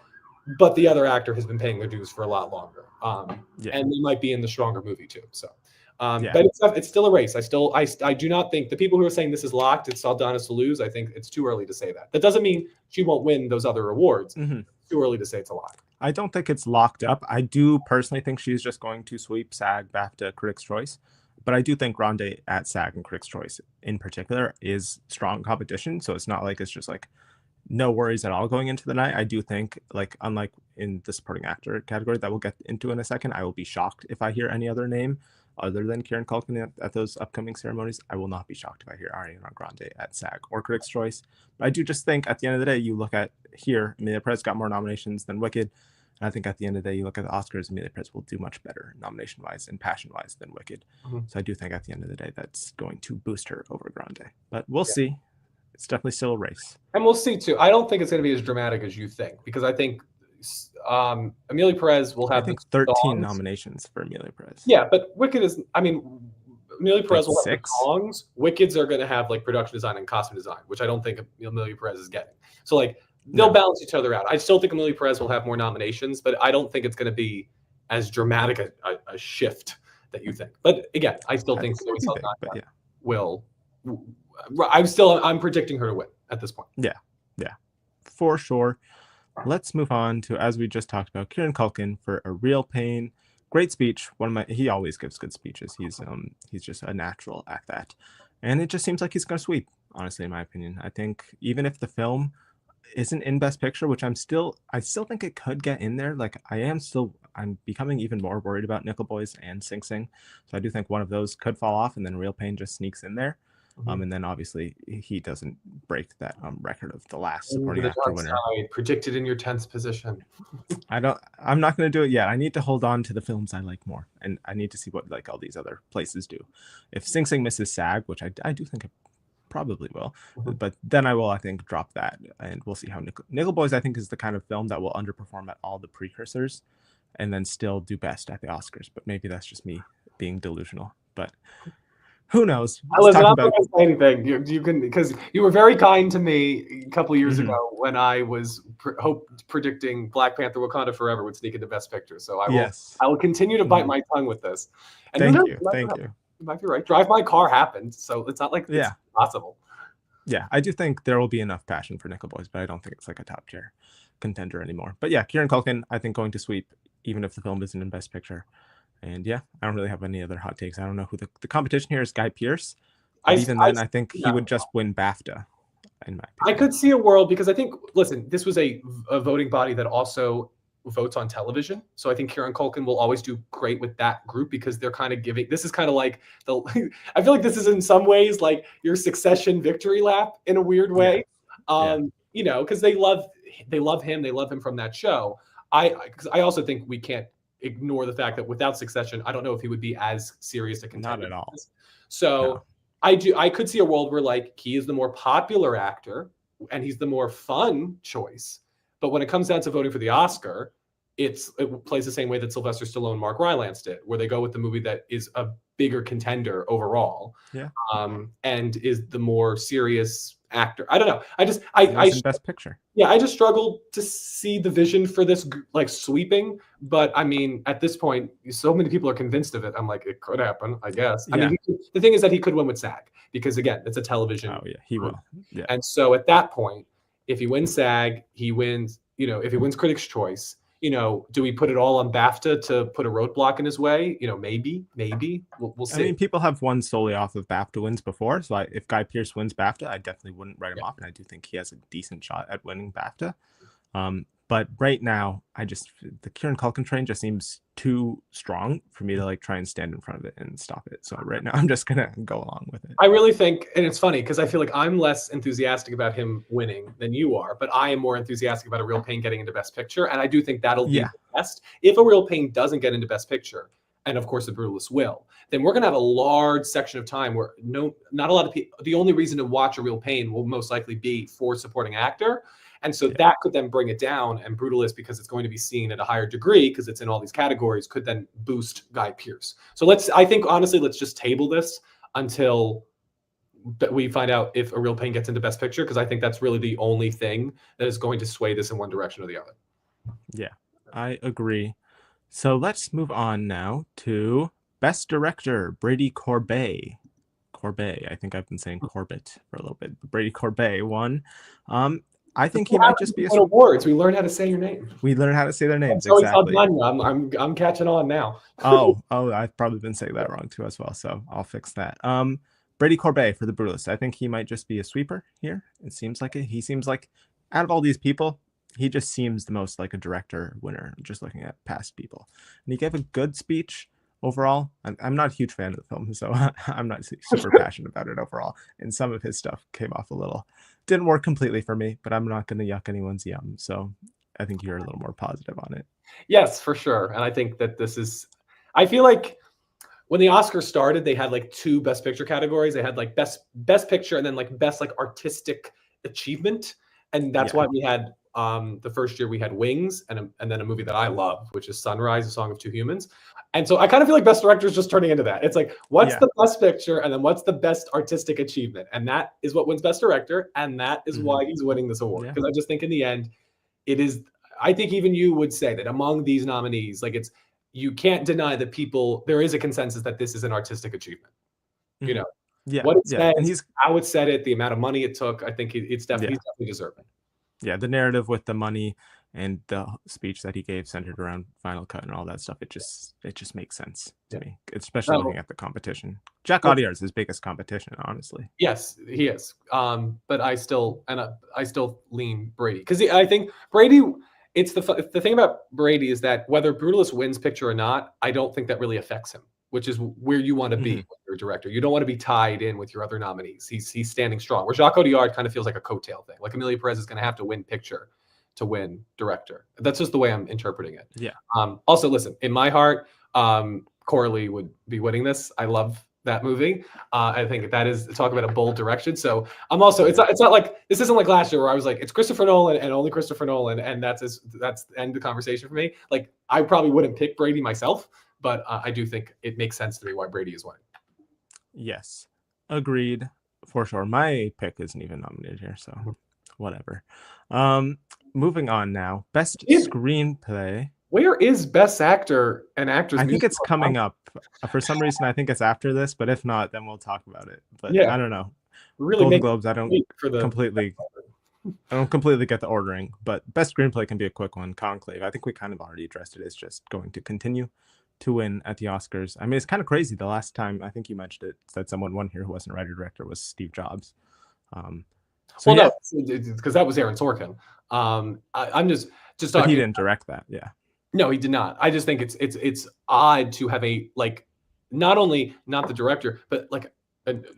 but the other actor has been paying their dues for a lot longer. And they might be in the stronger movie too. So, but it's still a race. I do not think the people who are saying this is locked, it's Saldana's to lose. I think it's too early to say that. That doesn't mean she won't win those other awards. Too early to say it's a lock. I don't think it's locked up. I do personally think she's just going to sweep SAG, BAFTA, Critics' Choice. But I do think Grande at SAG and Critics' Choice in particular is strong competition. So it's not like it's just like no worries at all going into the night. I do think, like, unlike in the supporting actor category that we'll get into in a second, I will be shocked if I hear any other name other than Kieran Culkin at those upcoming ceremonies. I will not be shocked if I hear Ariana Grande at SAG or Critics' Choice. But I do just think at the end of the day, you look at here, Emilia Perez got more nominations than Wicked. And I think at the end of the day, you look at the Oscars, Emilia Perez will do much better nomination-wise and passion-wise than Wicked. So I do think at the end of the day, that's going to boost her over Grande. But we'll see. It's definitely still a race. And we'll see, too. I don't think it's going to be as dramatic as you think, because I think Emilia Perez will have 13 nominations for Emilia Perez. Yeah, but Wicked is, Emilia Perez will have the songs. Wicked's are going to have, like, production design and costume design, which I don't think Emilia Perez is getting. So, like, they'll balance each other out. I still think Emilia Perez will have more nominations, but I don't think it's going to be as dramatic a shift that you think. But again, I still think Zoe Saldana will. I'm predicting her to win at this point. Yeah, for sure. Let's move on to, as we just talked about, Kieran Culkin for A Real Pain. Great speech. He always gives good speeches. He's just a natural at that, and it just seems like he's going to sweep. Honestly, in my opinion, I think even if the film isn't in Best Picture, which I still think it could get in there. Like, I I'm becoming even more worried about Nickel Boys and Sing Sing. So I do think one of those could fall off, and then Real Pain just sneaks in there. And then obviously he doesn't break that record of the last supporting actor winner. Predicted in your 10th position. I'm not going to do it yet. I need to hold on to the films I like more, and I need to see what like all these other places do. If Sing Sing misses SAG, which I do think it probably will, but then I think drop that, and we'll see how Nickel Boys I think is the kind of film that will underperform at all the precursors and then still do best at the Oscars. But maybe that's just me being delusional, but who knows? Listen, I'm not going to say anything. You can, because you were very kind to me a couple of years ago when I was predicting Black Panther: Wakanda Forever would sneak into Best Picture. So I will continue to bite my tongue with this. And thank you. You might be right. Drive My Car happened, so it's not like it's possible. Yeah, I do think there will be enough passion for Nickel Boys, but I don't think it's like a top tier contender anymore. But yeah, Kieran Culkin, I think going to sweep, even if the film isn't in Best Picture. And yeah, I don't really have any other hot takes. I don't know who the competition here is. Guy Pearce. I think he would just win BAFTA. In my opinion, I could see a world because I think, listen, this was a voting body that also votes on television. So I think Kieran Culkin will always do great with that group because they're kind of giving. This is kind of like I feel like this is in some ways like your Succession victory lap in a weird way. You know, because they love him. They love him from that show. Because I also think we can't ignore the fact that without Succession, I don't know if he would be as serious a contender. Not at all. So I could see a world where like he is the more popular actor and he's the more fun choice. But when it comes down to voting for the Oscar, it plays the same way that Sylvester Stallone and Mark Rylance did, where they go with the movie that is a bigger contender overall, and is the more serious actor. I don't know. Best Picture. Yeah, I just struggle to see the vision for this like sweeping. But I mean, at this point, so many people are convinced of it. I'm like, it could happen, I guess. I mean, the thing is that he could win with SAG because again, it's a television. Oh yeah, he will. Yeah. And so at that point, if he wins SAG, he wins. You know, if he wins Critics' Choice, you know, do we put it all on BAFTA to put a roadblock in his way? You know, maybe we'll see. I mean, people have won solely off of BAFTA wins before. So if Guy Pearce wins BAFTA, I definitely wouldn't write him off. And I do think he has a decent shot at winning BAFTA. But right now, the Kieran Culkin train just seems too strong for me to like try and stand in front of it and stop it. So right now, I'm just going to go along with it. I really think, and it's funny because I feel like I'm less enthusiastic about him winning than you are, but I am more enthusiastic about A Real Pain getting into Best Picture. And I do think that'll be the best. If A Real Pain doesn't get into Best Picture, and of course the Brutalist will, then we're going to have a large section of time where not a lot of people, the only reason to watch A Real Pain will most likely be for supporting actor. And so that could then bring it down, and Brutalist, because it's going to be seen at a higher degree because it's in all these categories, could then boost Guy Pearce. So I think honestly, let's just table this until we find out if A Real Pain gets into Best Picture, because I think that's really the only thing that is going to sway this in one direction or the other. Yeah, I agree. So let's move on now to Best Director, Brady Corbet. I think I've been saying Corbett for a little bit. Brady Corbet won. I think he might just be awards. We learned how to say your name. We learned how to say their names. So exactly. I'm catching on now. oh, I've probably been saying that wrong too as well. So I'll fix that. Brady Corbet for The Brutalist. I think he might just be a sweeper here. It seems like it. He seems like out of all these people, he just seems the most like a director winner. Just looking at past people, and he gave a good speech. Overall, I'm not a huge fan of the film, so I'm not super passionate about it overall. And some of his stuff came off a little, didn't work completely for me, but I'm not going to yuck anyone's yum. So I think you're a little more positive on it. Yes, for sure. And I think that I feel like when the Oscars started, they had like two Best Picture categories. They had like best picture and then like best like artistic achievement. And that's why we had the first year we had Wings and then a movie that I love, which is Sunrise, A Song of Two Humans. And so I kind of feel like Best Director is just turning into that. It's like, what's the best picture and then what's the best artistic achievement? And that is what wins Best Director. And that is why he's winning this award. Because I just think in the end, it is, I think even you would say that among these nominees, like you can't deny that there is a consensus that this is an artistic achievement. You know, what it says, how it said it, the amount of money it took, I think he's definitely deserving. Yeah, the narrative with the money and the speech that he gave centered around Final Cut and all that stuff, it just makes sense to me, especially looking at the competition. Jack Audiard is his biggest competition, honestly. Yes, he is. But I still lean Brady because I think Brady, it's the thing about Brady is that whether Brutalist wins picture or not, I don't think that really affects him, which is where you want to be when you're a director. You don't want to be tied in with your other nominees. He's standing strong. Where Jacques Audiard kind of feels like a coattail thing. Like Emilia Perez is going to have to win picture to win director. That's just the way I'm interpreting it. Yeah. Also, listen, in my heart, Coralie would be winning this. I love that movie. I think that is, talk about a bold direction. So I'm also, it's not like, this isn't like last year where I was like, it's Christopher Nolan and only Christopher Nolan, and that's the end of the conversation for me. Like, I probably wouldn't pick Brady myself, but I do think it makes sense to me why Brady is winning. Yes, agreed, for sure. My pick isn't even nominated here, so whatever. Moving on now. Best screenplay. Where is Best Actor and Actress? I think it's coming up. For some reason, I think it's after this, but if not, then we'll talk about it. But yeah, I don't know. Really, Golden Globes, I don't completely get the ordering, but Best Screenplay can be a quick one. Conclave, I think we kind of already addressed it. It's just going to continue to win at the Oscars. I mean, it's kind of crazy. The last time, I think you mentioned it, that someone won here who wasn't writer-director was Steve Jobs. So no, because that was Aaron Sorkin. I'm just talking. But he didn't direct that, yeah. No, he did not. I just think it's odd to have a, like, not only not the director, but like,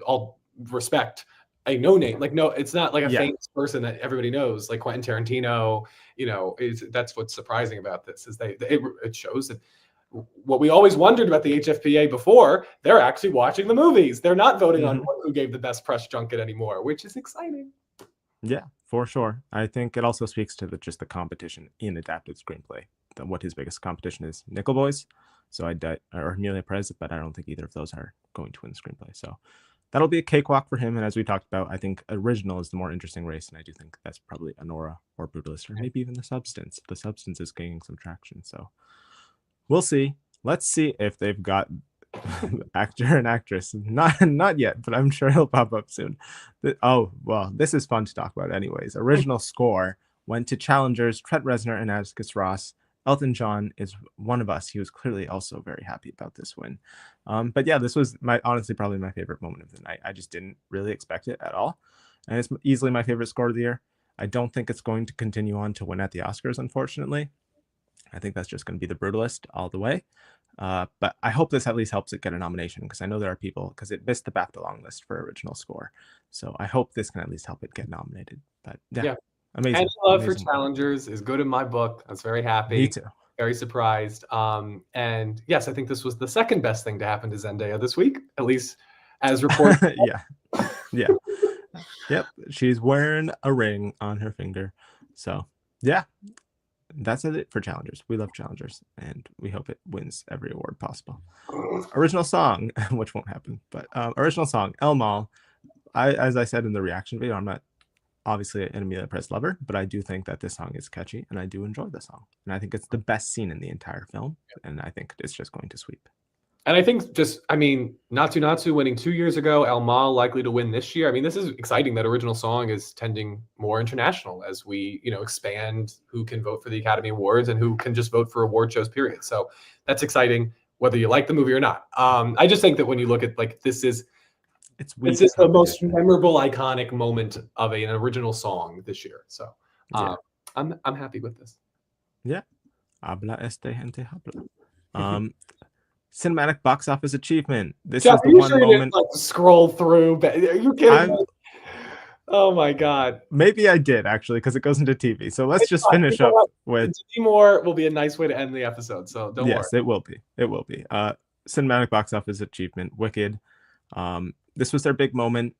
all respect, a no name. Like, no, it's not like a famous person that everybody knows, like Quentin Tarantino. You know, that's what's surprising about this is it shows that what we always wondered about the HFPA before, they're actually watching the movies. They're not voting on who gave the best press junket anymore, which is exciting. Yeah, for sure. I think it also speaks to just the competition in adapted screenplay. What his biggest competition is, Nickel Boys. So or Emilia Perez, but I don't think either of those are going to win screenplay. So that'll be a cakewalk for him. And as we talked about, I think original is the more interesting race, and I do think that's probably Anora or Brutalist, or maybe even The Substance. The Substance is gaining some traction, so we'll see. Let's see if they've got actor and actress. Not yet, but I'm sure he'll pop up soon. Oh, well, this is fun to talk about anyways. Original score went to challengers Trent Reznor and Atticus Ross. Elton John is one of us. He was clearly also very happy about this win. But yeah, this was honestly probably my favorite moment of the night. I just didn't really expect it at all. And it's easily my favorite score of the year. I don't think it's going to continue on to win at the Oscars, unfortunately. I think that's just going to be The Brutalist all the way. But I hope this at least helps it get a nomination, because I know there are people, because it missed the BAFTA long list for original score. So I hope this can at least help it get nominated. But yeah. Amazing. And love for challengers is good in my book. I was very happy. Me too. Very surprised. And yes, I think this was the second best thing to happen to Zendaya this week, at least as reported. Yeah. Yep. She's wearing a ring on her finger. So yeah, that's it for challengers. We love challengers, and we hope it wins every award possible. Original song, which won't happen, but original song, El Mal. As I said in the reaction video, I'm not obviously an Emilia Perez lover, but I do think that this song is catchy, and I do enjoy the song. And I think it's the best scene in the entire film, and I think it's just going to sweep. And I think Natsu winning 2 years ago, El Mal likely to win this year. I mean, this is exciting that original song is tending more international as we, expand who can vote for the Academy Awards and who can just vote for award shows, period. So that's exciting, whether you like the movie or not. I just think that when you look at, like, this is the most memorable, iconic moment of an original song this year. So I'm happy with this. Yeah. Habla este gente habla. Cinematic box office achievement. This is the one moment. Didn't, scroll through. Are you kidding me? Oh my God. Maybe I did, actually, because it goes into TV. So let's just finish up with Demi Moore will be a nice way to end the episode. So don't worry. Yes, it will be. It will be. Cinematic box office achievement. Wicked. This was their big moment,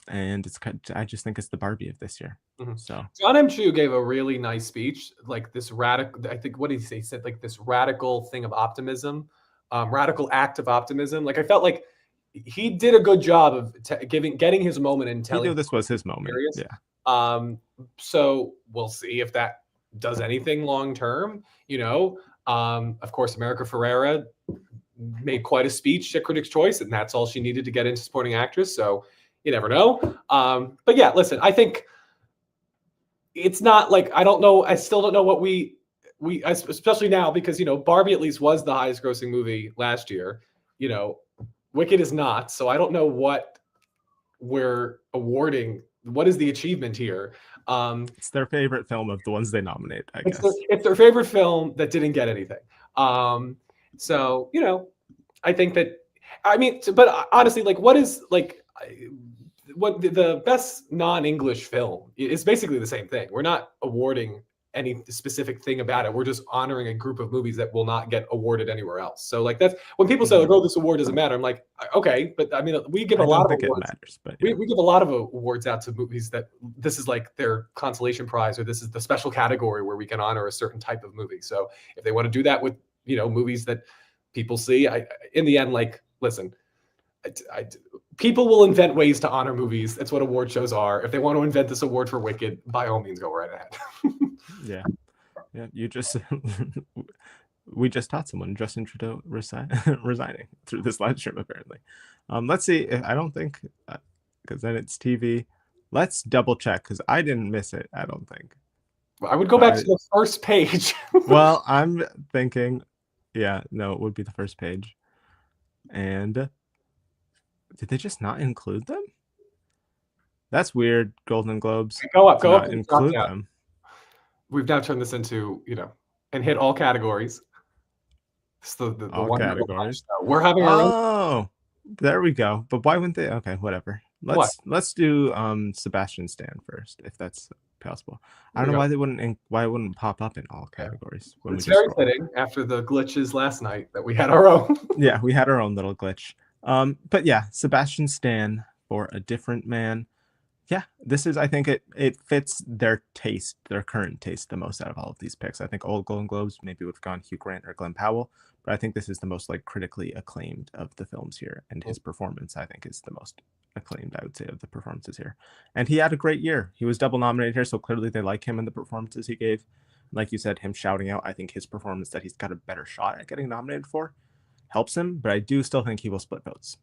and I just think it's the Barbie of this year. So John M. Chu gave a really nice speech, like this radical. I think, what did he say? He said, like, this radical thing of optimism, radical act of optimism. Like, I felt like he did a good job of getting his moment and telling. He knew this was his moment. Yeah. So we'll see if that does anything long term. Of course, America Ferrera made quite a speech at Critics' Choice, and that's all she needed to get into supporting actress. So you never know. But yeah, listen, I think it's not like, I don't know. I still don't know what we especially now, because, Barbie at least was the highest grossing movie last year. Wicked is not. So I don't know what we're awarding what is the achievement here? It's their favorite film of the ones they nominate, I guess. It's their favorite film that didn't get anything. So I think that, I mean, but honestly, like, what is like what the best non-English film is basically the same thing. We're not awarding any specific thing about it. We're just honoring a group of movies that will not get awarded anywhere else. So like that's when people say like, oh, this award doesn't matter. I'm like, okay, but I mean, we give a lot of awards. It matters, but we give a lot of awards out to movies that this is like their consolation prize, or this is the special category where we can honor a certain type of movie. So if they want to do that with movies that people see, in the end, like, listen, people will invent ways to honor movies. That's what award shows are. If they want to invent this award for Wicked, by all means, go right ahead. Yeah. You just we just taught someone Justin Trudeau resigning through this live stream, apparently. Let's see. I don't think, because then it's TV. Let's double check, because I didn't miss it. I don't think. I would go back to the first page. Well, I'm thinking, yeah, no, it would be the first page. And did they just not include them? That's weird. Golden Globes. Go up. Include them. We've now turned this into, and hit all categories. It's the all categories. We're having our own. Oh, there we go. But why wouldn't they? Okay, whatever. Let's do Sebastian Stan first, if that's possible. I don't know why it wouldn't pop up in all categories. It's very fitting after the glitches last night that we had our own. Yeah, we had our own little glitch. But yeah, Sebastian Stan for A Different Man. Yeah, this is, I think it fits their taste, their current taste, the most out of all of these picks. I think old Golden Globes maybe would have gone Hugh Grant or Glenn Powell, but I think this is the most like critically acclaimed of the films here, and his performance, I think, is the most acclaimed, I would say, of the performances here. And he had a great year. He was double nominated here, so clearly they like him and the performances he gave. Like you said, him shouting out, I think his performance that he's got a better shot at getting nominated for helps him, but I do still think he will split votes.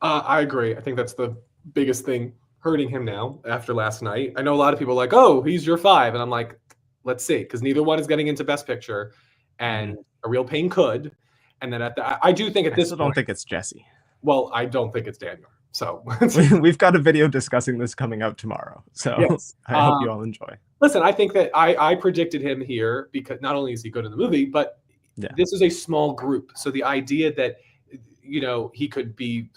I agree. I think that's the biggest thing hurting him now after last night. I know a lot of people are like, oh, he's your 5. And I'm like, let's see, because neither one is getting into Best Picture, and A Real Pain could. And then I do think at this point, I don't think it's Jesse. Well, I don't think it's Daniel. So we've got a video discussing this coming out tomorrow. So yes. I hope you all enjoy. Listen, I think that I predicted him here because not only is he good in the movie, but this is a small group. So the idea that, he could be,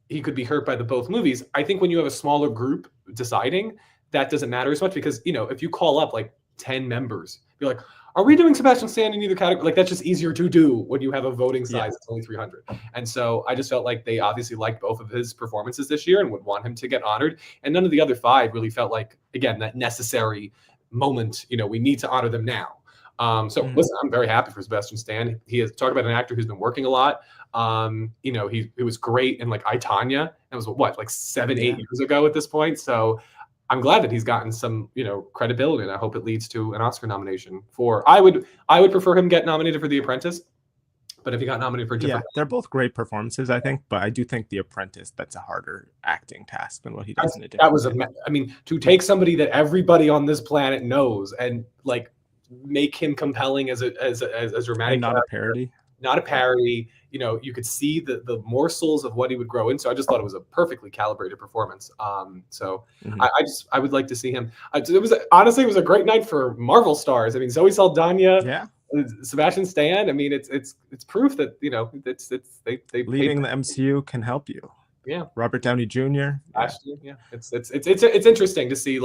he could be hurt by the both movies. I think when you have a smaller group deciding, that doesn't matter as much because, if you call up like 10 members, you're like, are we doing Sebastian Stan in either category? Like, that's just easier to do when you have a voting size that's only 300. And so I just felt like they obviously liked both of his performances this year and would want him to get honored. And none of the other 5 really felt like, again, that necessary moment, we need to honor them now. Listen, I'm very happy for Sebastian Stan. He has talked about an actor who's been working a lot. It was great in like I, Tonya. It was like 7-8 years ago at this point. So I'm glad that he's gotten some, credibility, and I hope it leads to an Oscar nomination for. I would prefer him get nominated for The Apprentice, but if he got nominated for a different, they're both great performances, I think. But I do think The Apprentice, that's a harder acting task than what he does in a different. To take somebody that everybody on this planet knows and like make him compelling as a dramatic, and not a parody. Not a parody. You could see the morsels of what he would grow into. I just thought it was a perfectly calibrated performance. I would like to see him. It was a great night for Marvel stars. I mean, Zoe Saldaña, Sebastian Stan. I mean, it's proof that they leaving the MCU can help you. Yeah, Robert Downey Jr. It's interesting to see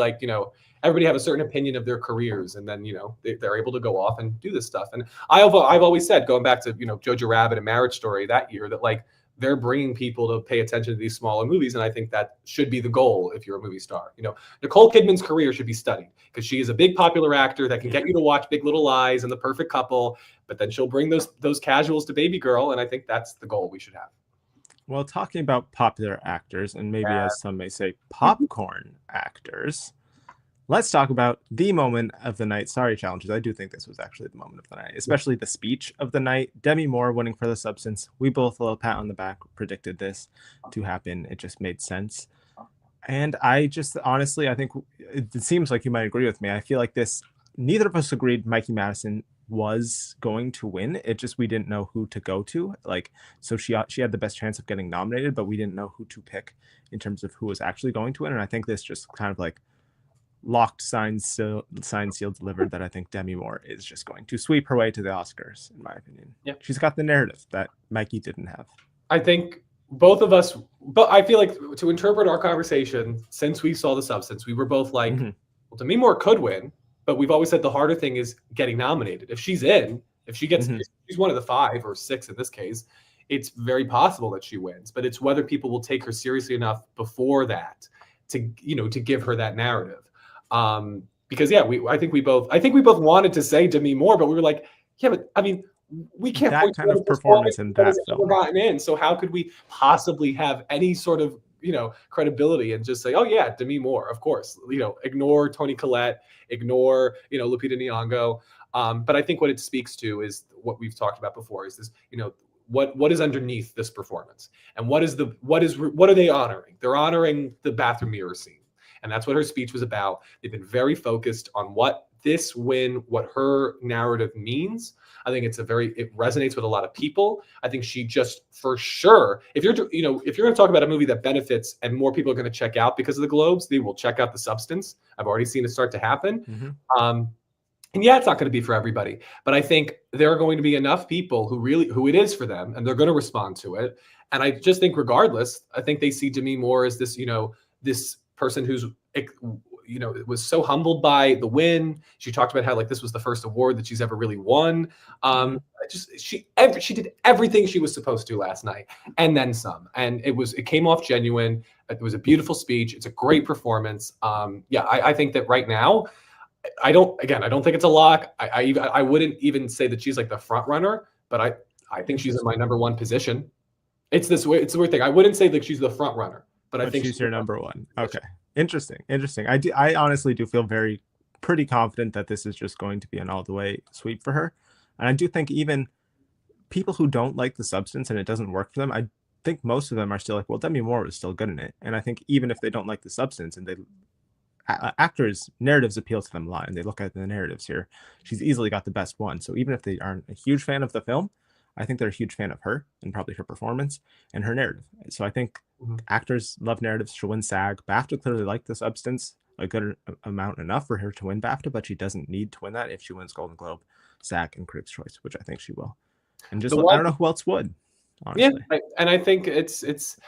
everybody have a certain opinion of their careers, and then they're able to go off and do this stuff. And I've always said, going back to Jojo Rabbit and Marriage Story that year, that like they're bringing people to pay attention to these smaller movies, and I think that should be the goal if you're a movie star. Nicole Kidman's career should be studied because she is a big popular actor that can get you to watch Big Little Lies and The Perfect Couple, but then she'll bring those casuals to Baby Girl, and I think that's the goal we should have. Well, talking about popular actors, and maybe as some may say, popcorn actors, let's talk about the moment of the night. Sorry, challengers. I do think this was actually the moment of the night, especially the speech of the night. Demi Moore winning for The Substance. We both, a little pat on the back, predicted this to happen. It just made sense. And I just, honestly, I think it seems like you might agree with me. I feel like neither of us agreed Mikey Madison was going to win. It just, we didn't know who to go to. Like, so she had the best chance of getting nominated, but we didn't know who to pick in terms of who was actually going to win. And I think this just kind of like locked, signed, sealed, delivered that I think Demi Moore is just going to sweep her way to the Oscars, in my opinion. Yeah. She's got the narrative that Mikey didn't have. I think both of us, but I feel like to interpret our conversation, since we saw The Substance, we were both like, well, Demi Moore could win, but we've always said the harder thing is getting nominated. If she's in, if she gets, if she's one of the 5 or 6 in this case, it's very possible that she wins, but it's whether people will take her seriously enough before that to, you know, to give her that narrative. Because yeah, I think we both wanted to say Demi Moore, but we were like, yeah, but I mean, we can't that point kind of performance in that film gotten in. So how could we possibly have any sort of, you know, credibility and just say, oh yeah, Demi Moore, of course, you know, ignore Toni Collette, ignore, you know, Lupita Nyong'o. But I think what it speaks to is what we've talked about before, is this, you know, what is underneath this performance, and what are they honoring? They're honoring the bathroom mirror scene. And that's what her speech was about. They've been very focused on what this win, what her narrative means. I think it resonates with a lot of people. I think she just, for sure, if you're going to talk about a movie that benefits and more people are going to check out because of the Globes, they will check out The Substance. I've already seen it start to happen. And yeah, it's not going to be for everybody, but I think there are going to be enough people who it is for them, and they're going to respond to it. And I just think, regardless, I think they see Demi Moore as this, you know, this person who's, you know, was so humbled by the win. She talked about how like this was the first award that she's ever really won. She did everything she was supposed to last night, and then some. And it came off genuine. It was a beautiful speech. It's a great performance. I think that right now, I don't think it's a lock. I wouldn't even say that she's like the front runner, but I think she's in my number 1 position. It's a weird thing. I wouldn't say that she's the front runner, but I think she's your number 1. Okay. Interesting. I honestly do feel pretty confident that this is just going to be an all the way sweep for her. And I do think even people who don't like The Substance and it doesn't work for them, I think most of them are still like, well, Demi Moore was still good in it. And I think even if they don't like The Substance and actors' narratives appeal to them a lot, and they look at the narratives here, she's easily got the best one. So even if they aren't a huge fan of the film, I think they're a huge fan of her and probably her performance and her narrative. So I think actors love narratives. She'll win SAG. BAFTA clearly liked The Substance a good amount, enough for her to win BAFTA, but she doesn't need to win that if she wins Golden Globe, SAG, and Critics' Choice, which I think she will. And just I don't know who else would, honestly. Yeah, and I think it's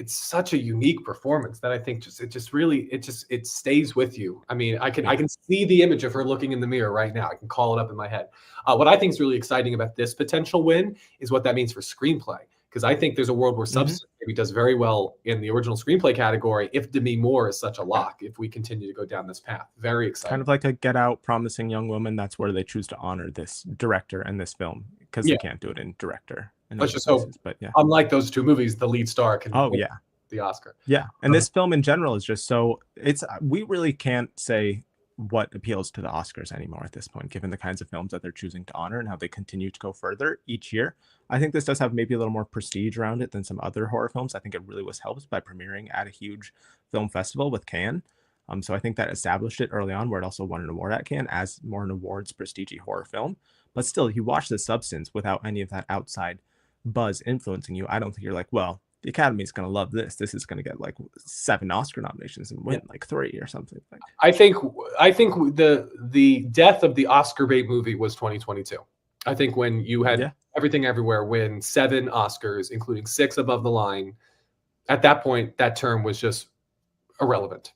such a unique performance that I think it stays with you. I mean, I can see the image of her looking in the mirror right now. I can call it up in my head. What I think is really exciting about this potential win is what that means for screenplay, because I think there's a world where Substance maybe does very well in the original screenplay category if Demi Moore is such a lock, if we continue to go down this path. Very exciting. Kind of like a Get Out, Promising Young Woman. That's where they choose to honor this director and this film, because they can't do it in director. Let's just hope. But yeah, unlike those 2 movies, the lead star can win the Oscar. Yeah, and this film in general is just so, we really can't say what appeals to the Oscars anymore at this point, given the kinds of films that they're choosing to honor and how they continue to go further each year. I think this does have maybe a little more prestige around it than some other horror films. I think it really was helped by premiering at a huge film festival with Cannes. So I think that established it early on, where it also won an award at Cannes as more an awards prestige horror film. But still, you watch The Substance without any of that outside buzz influencing you. I don't think you're like, well, the Academy is going to love this. This is going to get like 7 Oscar nominations and win like 3 or something. I think the death of the Oscar bait movie was 2022. I think when you had Everything Everywhere win 7 Oscars, including 6 above the line, at that point, that term was just irrelevant.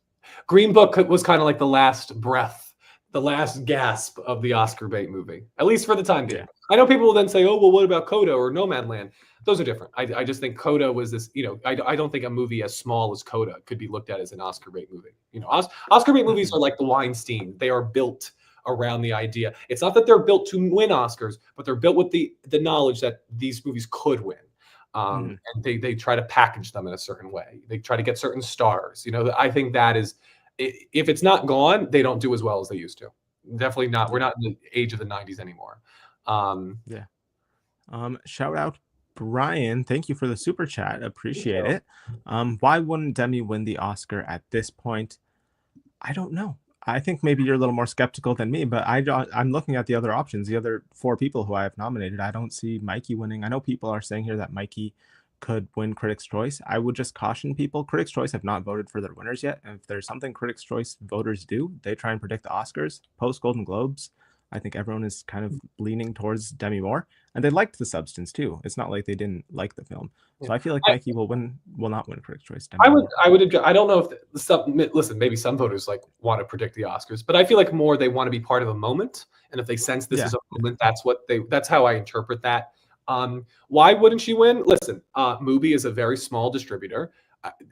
Green Book was kind of like the last breath, the last gasp of the Oscar bait movie, at least for the time being. I know people will then say, oh, well, what about Coda or Nomadland? Those are different. I just think Coda was this, you know, I don't think a movie as small as Coda could be looked at as an Oscar bait movie. You know, Oscar bait movies are like the Weinstein. They are built around the idea. It's not that they're built to win Oscars, but they're built with the knowledge that these movies could win. And they try to package them in a certain way. They try to get certain stars. You know, I think that is, if it's not gone, they don't do as well as they used to. Definitely not. We're not in the age of the 90s anymore. Shout out Brian, thank you for the super chat. Appreciate it. Why wouldn't Demi win the Oscar at this point? I don't know. I think maybe you're a little more skeptical than me, but I'm looking at the other options, the other 4 people who I have nominated. I don't see Mikey winning. I know people are saying here that Mikey could win Critics' Choice. I would just caution people. Critics' Choice have not voted for their winners yet. And if there's something Critics' Choice voters do, they try and predict the Oscars. Post Golden Globes, I think everyone is kind of leaning towards Demi Moore. And they liked The Substance too. It's not like they didn't like the film. So I feel like Mikey will not win Critics' Choice. I would. I don't know if listen. Maybe some voters like want to predict the Oscars, but I feel like more they want to be part of a moment, and if they sense this is a moment, that's how I interpret that. Why wouldn't she win? Listen, Mubi is a very small distributor.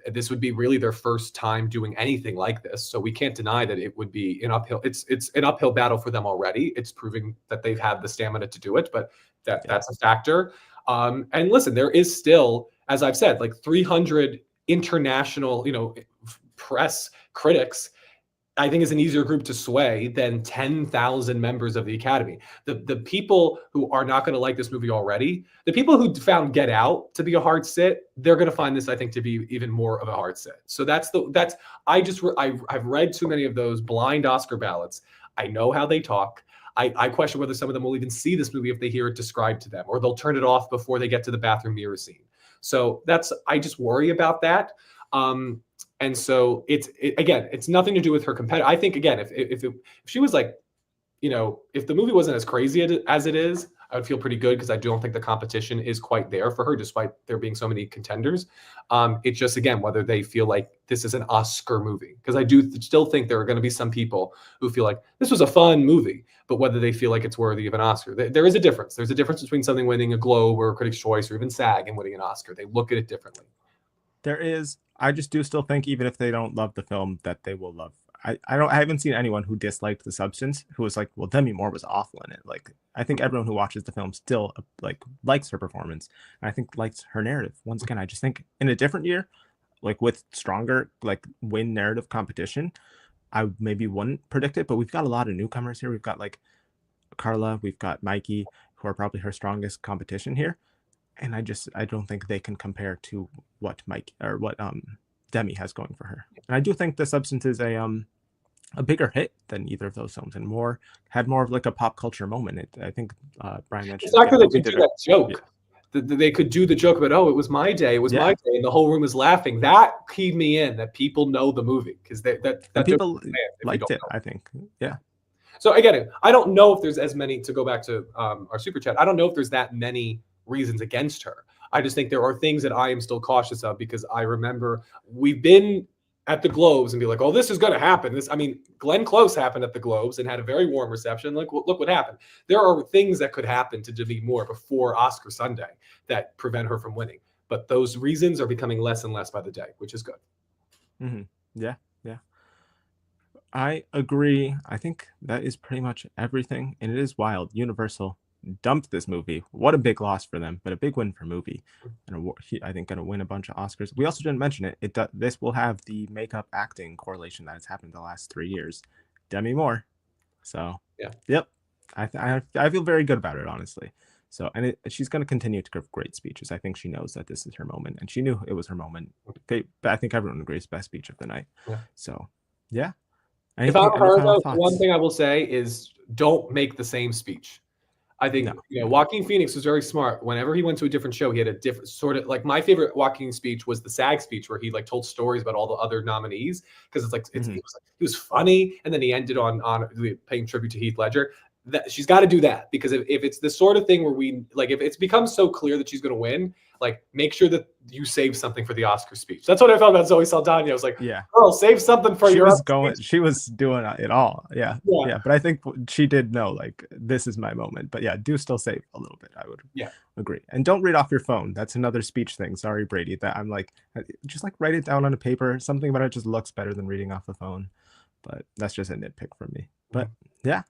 This would be really their first time doing anything like this, so we can't deny that it would be an uphill. It's an uphill battle for them already. It's proving that they've had the stamina to do it, but that's a factor. And listen, there is still, as I've said, like 300 international, press critics. I think is an easier group to sway than 10,000 members of the Academy. The people who are not going to like this movie already, the people who found Get Out to be a hard sit, they're going to find this, I think, to be even more of a hard sit. So I've read too many of those blind Oscar ballots. I know how they talk. I question whether some of them will even see this movie if they hear it described to them, or they'll turn it off before they get to the bathroom mirror scene. So I just worry about that. And so it's nothing to do with her competitor. I think, again, if she was like, if the movie wasn't as crazy as it is, I would feel pretty good, because I don't think the competition is quite there for her, despite there being so many contenders. It's just, again, whether they feel like this is an Oscar movie, because I do still think there are going to be some people who feel like this was a fun movie, but whether they feel like it's worthy of an Oscar. There is a difference. There's a difference between something winning a Globe or a Critics' Choice or even SAG and winning an Oscar. They look at it differently. There is. I just do still think, even if they don't love the film, that they will love. I haven't seen anyone who disliked The Substance who was like, well, Demi Moore was awful in it. Like, I think everyone who watches the film still likes her performance, and I think likes her narrative. Once again, I just think in a different year, like with stronger win narrative competition, I maybe wouldn't predict it. But we've got a lot of newcomers here. We've got like Carla, we've got Mikey, who are probably her strongest competition here. And I don't think they can compare to what Demi has going for her. And I do think The Substance is a bigger hit than either of those films, and had more of like a pop culture moment. I think Brian mentioned the fact that they could do that joke. Yeah. They could do the joke about, oh, it was my day, my day, and the whole room was laughing. That keyed me in that people know the movie, because that people liked it. I think, yeah. So again, I don't know if there's as many, to go back to our super chat, I don't know if there's that many reasons against her. I just think there are things that I am still cautious of, because I remember we've been at the Globes and be like, oh, this is going to happen. Glenn Close happened at the Globes and had a very warm reception. Look what happened. There are things that could happen to Demi Moore before Oscar Sunday that prevent her from winning. But those reasons are becoming less and less by the day, which is good. Mm-hmm. Yeah. I agree. I think that is pretty much everything. And it is wild. Universal dumped this movie. What a big loss for them, but a big win for Mubi. And I think going to win a bunch of Oscars. We also didn't mention it. This will have the makeup acting correlation that has happened the last 3 years. Demi Moore. So yeah. Yep. I feel very good about it, honestly. So, and she's going to continue to give great speeches. I think she knows that this is her moment, and she knew it was her moment. I think everyone agrees, best speech of the night. Yeah. So, yeah. If I'm her, though, one thing I will say is don't make the same speech. I think Joaquin Phoenix was very smart. Whenever he went to a different show, he had a different sort of, like, my favorite Joaquin speech was the SAG speech, where he told stories about all the other nominees, because it was funny, and then he ended on paying tribute to Heath Ledger. That she's got to do that, because if it's the sort of thing where if it's become so clear that she's going to win, make sure that you save something for the Oscar speech. That's what I felt about Zoe Saldaña. I was like, yeah, girl, save something for your. She was doing it all. Yeah. But I think she did know, this is my moment. But yeah, do still save a little bit. I would agree. And don't read off your phone. That's another speech thing. Sorry, Brady. That I'm just write it down on a paper. Something about it just looks better than reading off the phone. But that's just a nitpick from me. But yeah.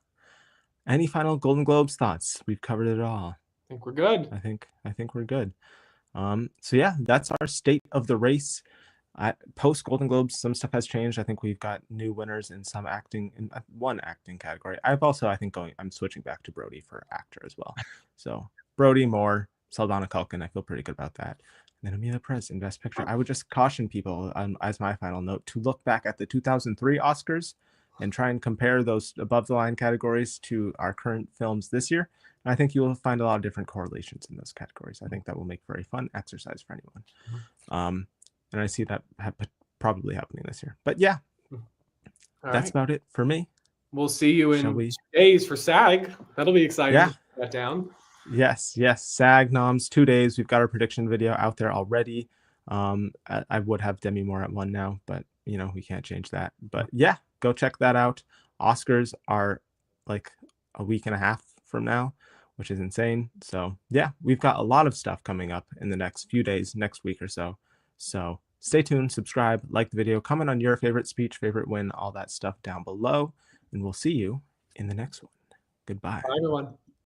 Any final Golden Globes thoughts? We've covered it all. I think we're good. I think we're good. So yeah, that's our state of the race. Post Golden Globes, some stuff has changed. I think we've got new winners in some acting, in one acting category. I'm switching back to Brody for actor as well. So Brody, Moore, Saldaña, Culkin. I feel pretty good about that. And then Emilia Perez in Best Picture. I would just caution people, as my final note, to look back at the 2003 Oscars. and try and compare those above the line categories to our current films this year. And I think you will find a lot of different correlations in those categories. I think that will make very fun exercise for anyone. And I see that probably happening this year. But yeah, that's about it for me. We'll see you in Shall we? 2 days for SAG. That'll be exciting. Yeah. To put that down. Yes. SAG noms, 2 days. We've got our prediction video out there already. I would have Demi Moore at 1 now, but we can't change that. But yeah, go check that out. Oscars are like a week and a half from now, which is insane. So yeah, we've got a lot of stuff coming up in the next few days, next week or so. So stay tuned, subscribe, like the video, comment on your favorite speech, favorite win, all that stuff down below, and we'll see you in the next one. Goodbye. Bye, everyone.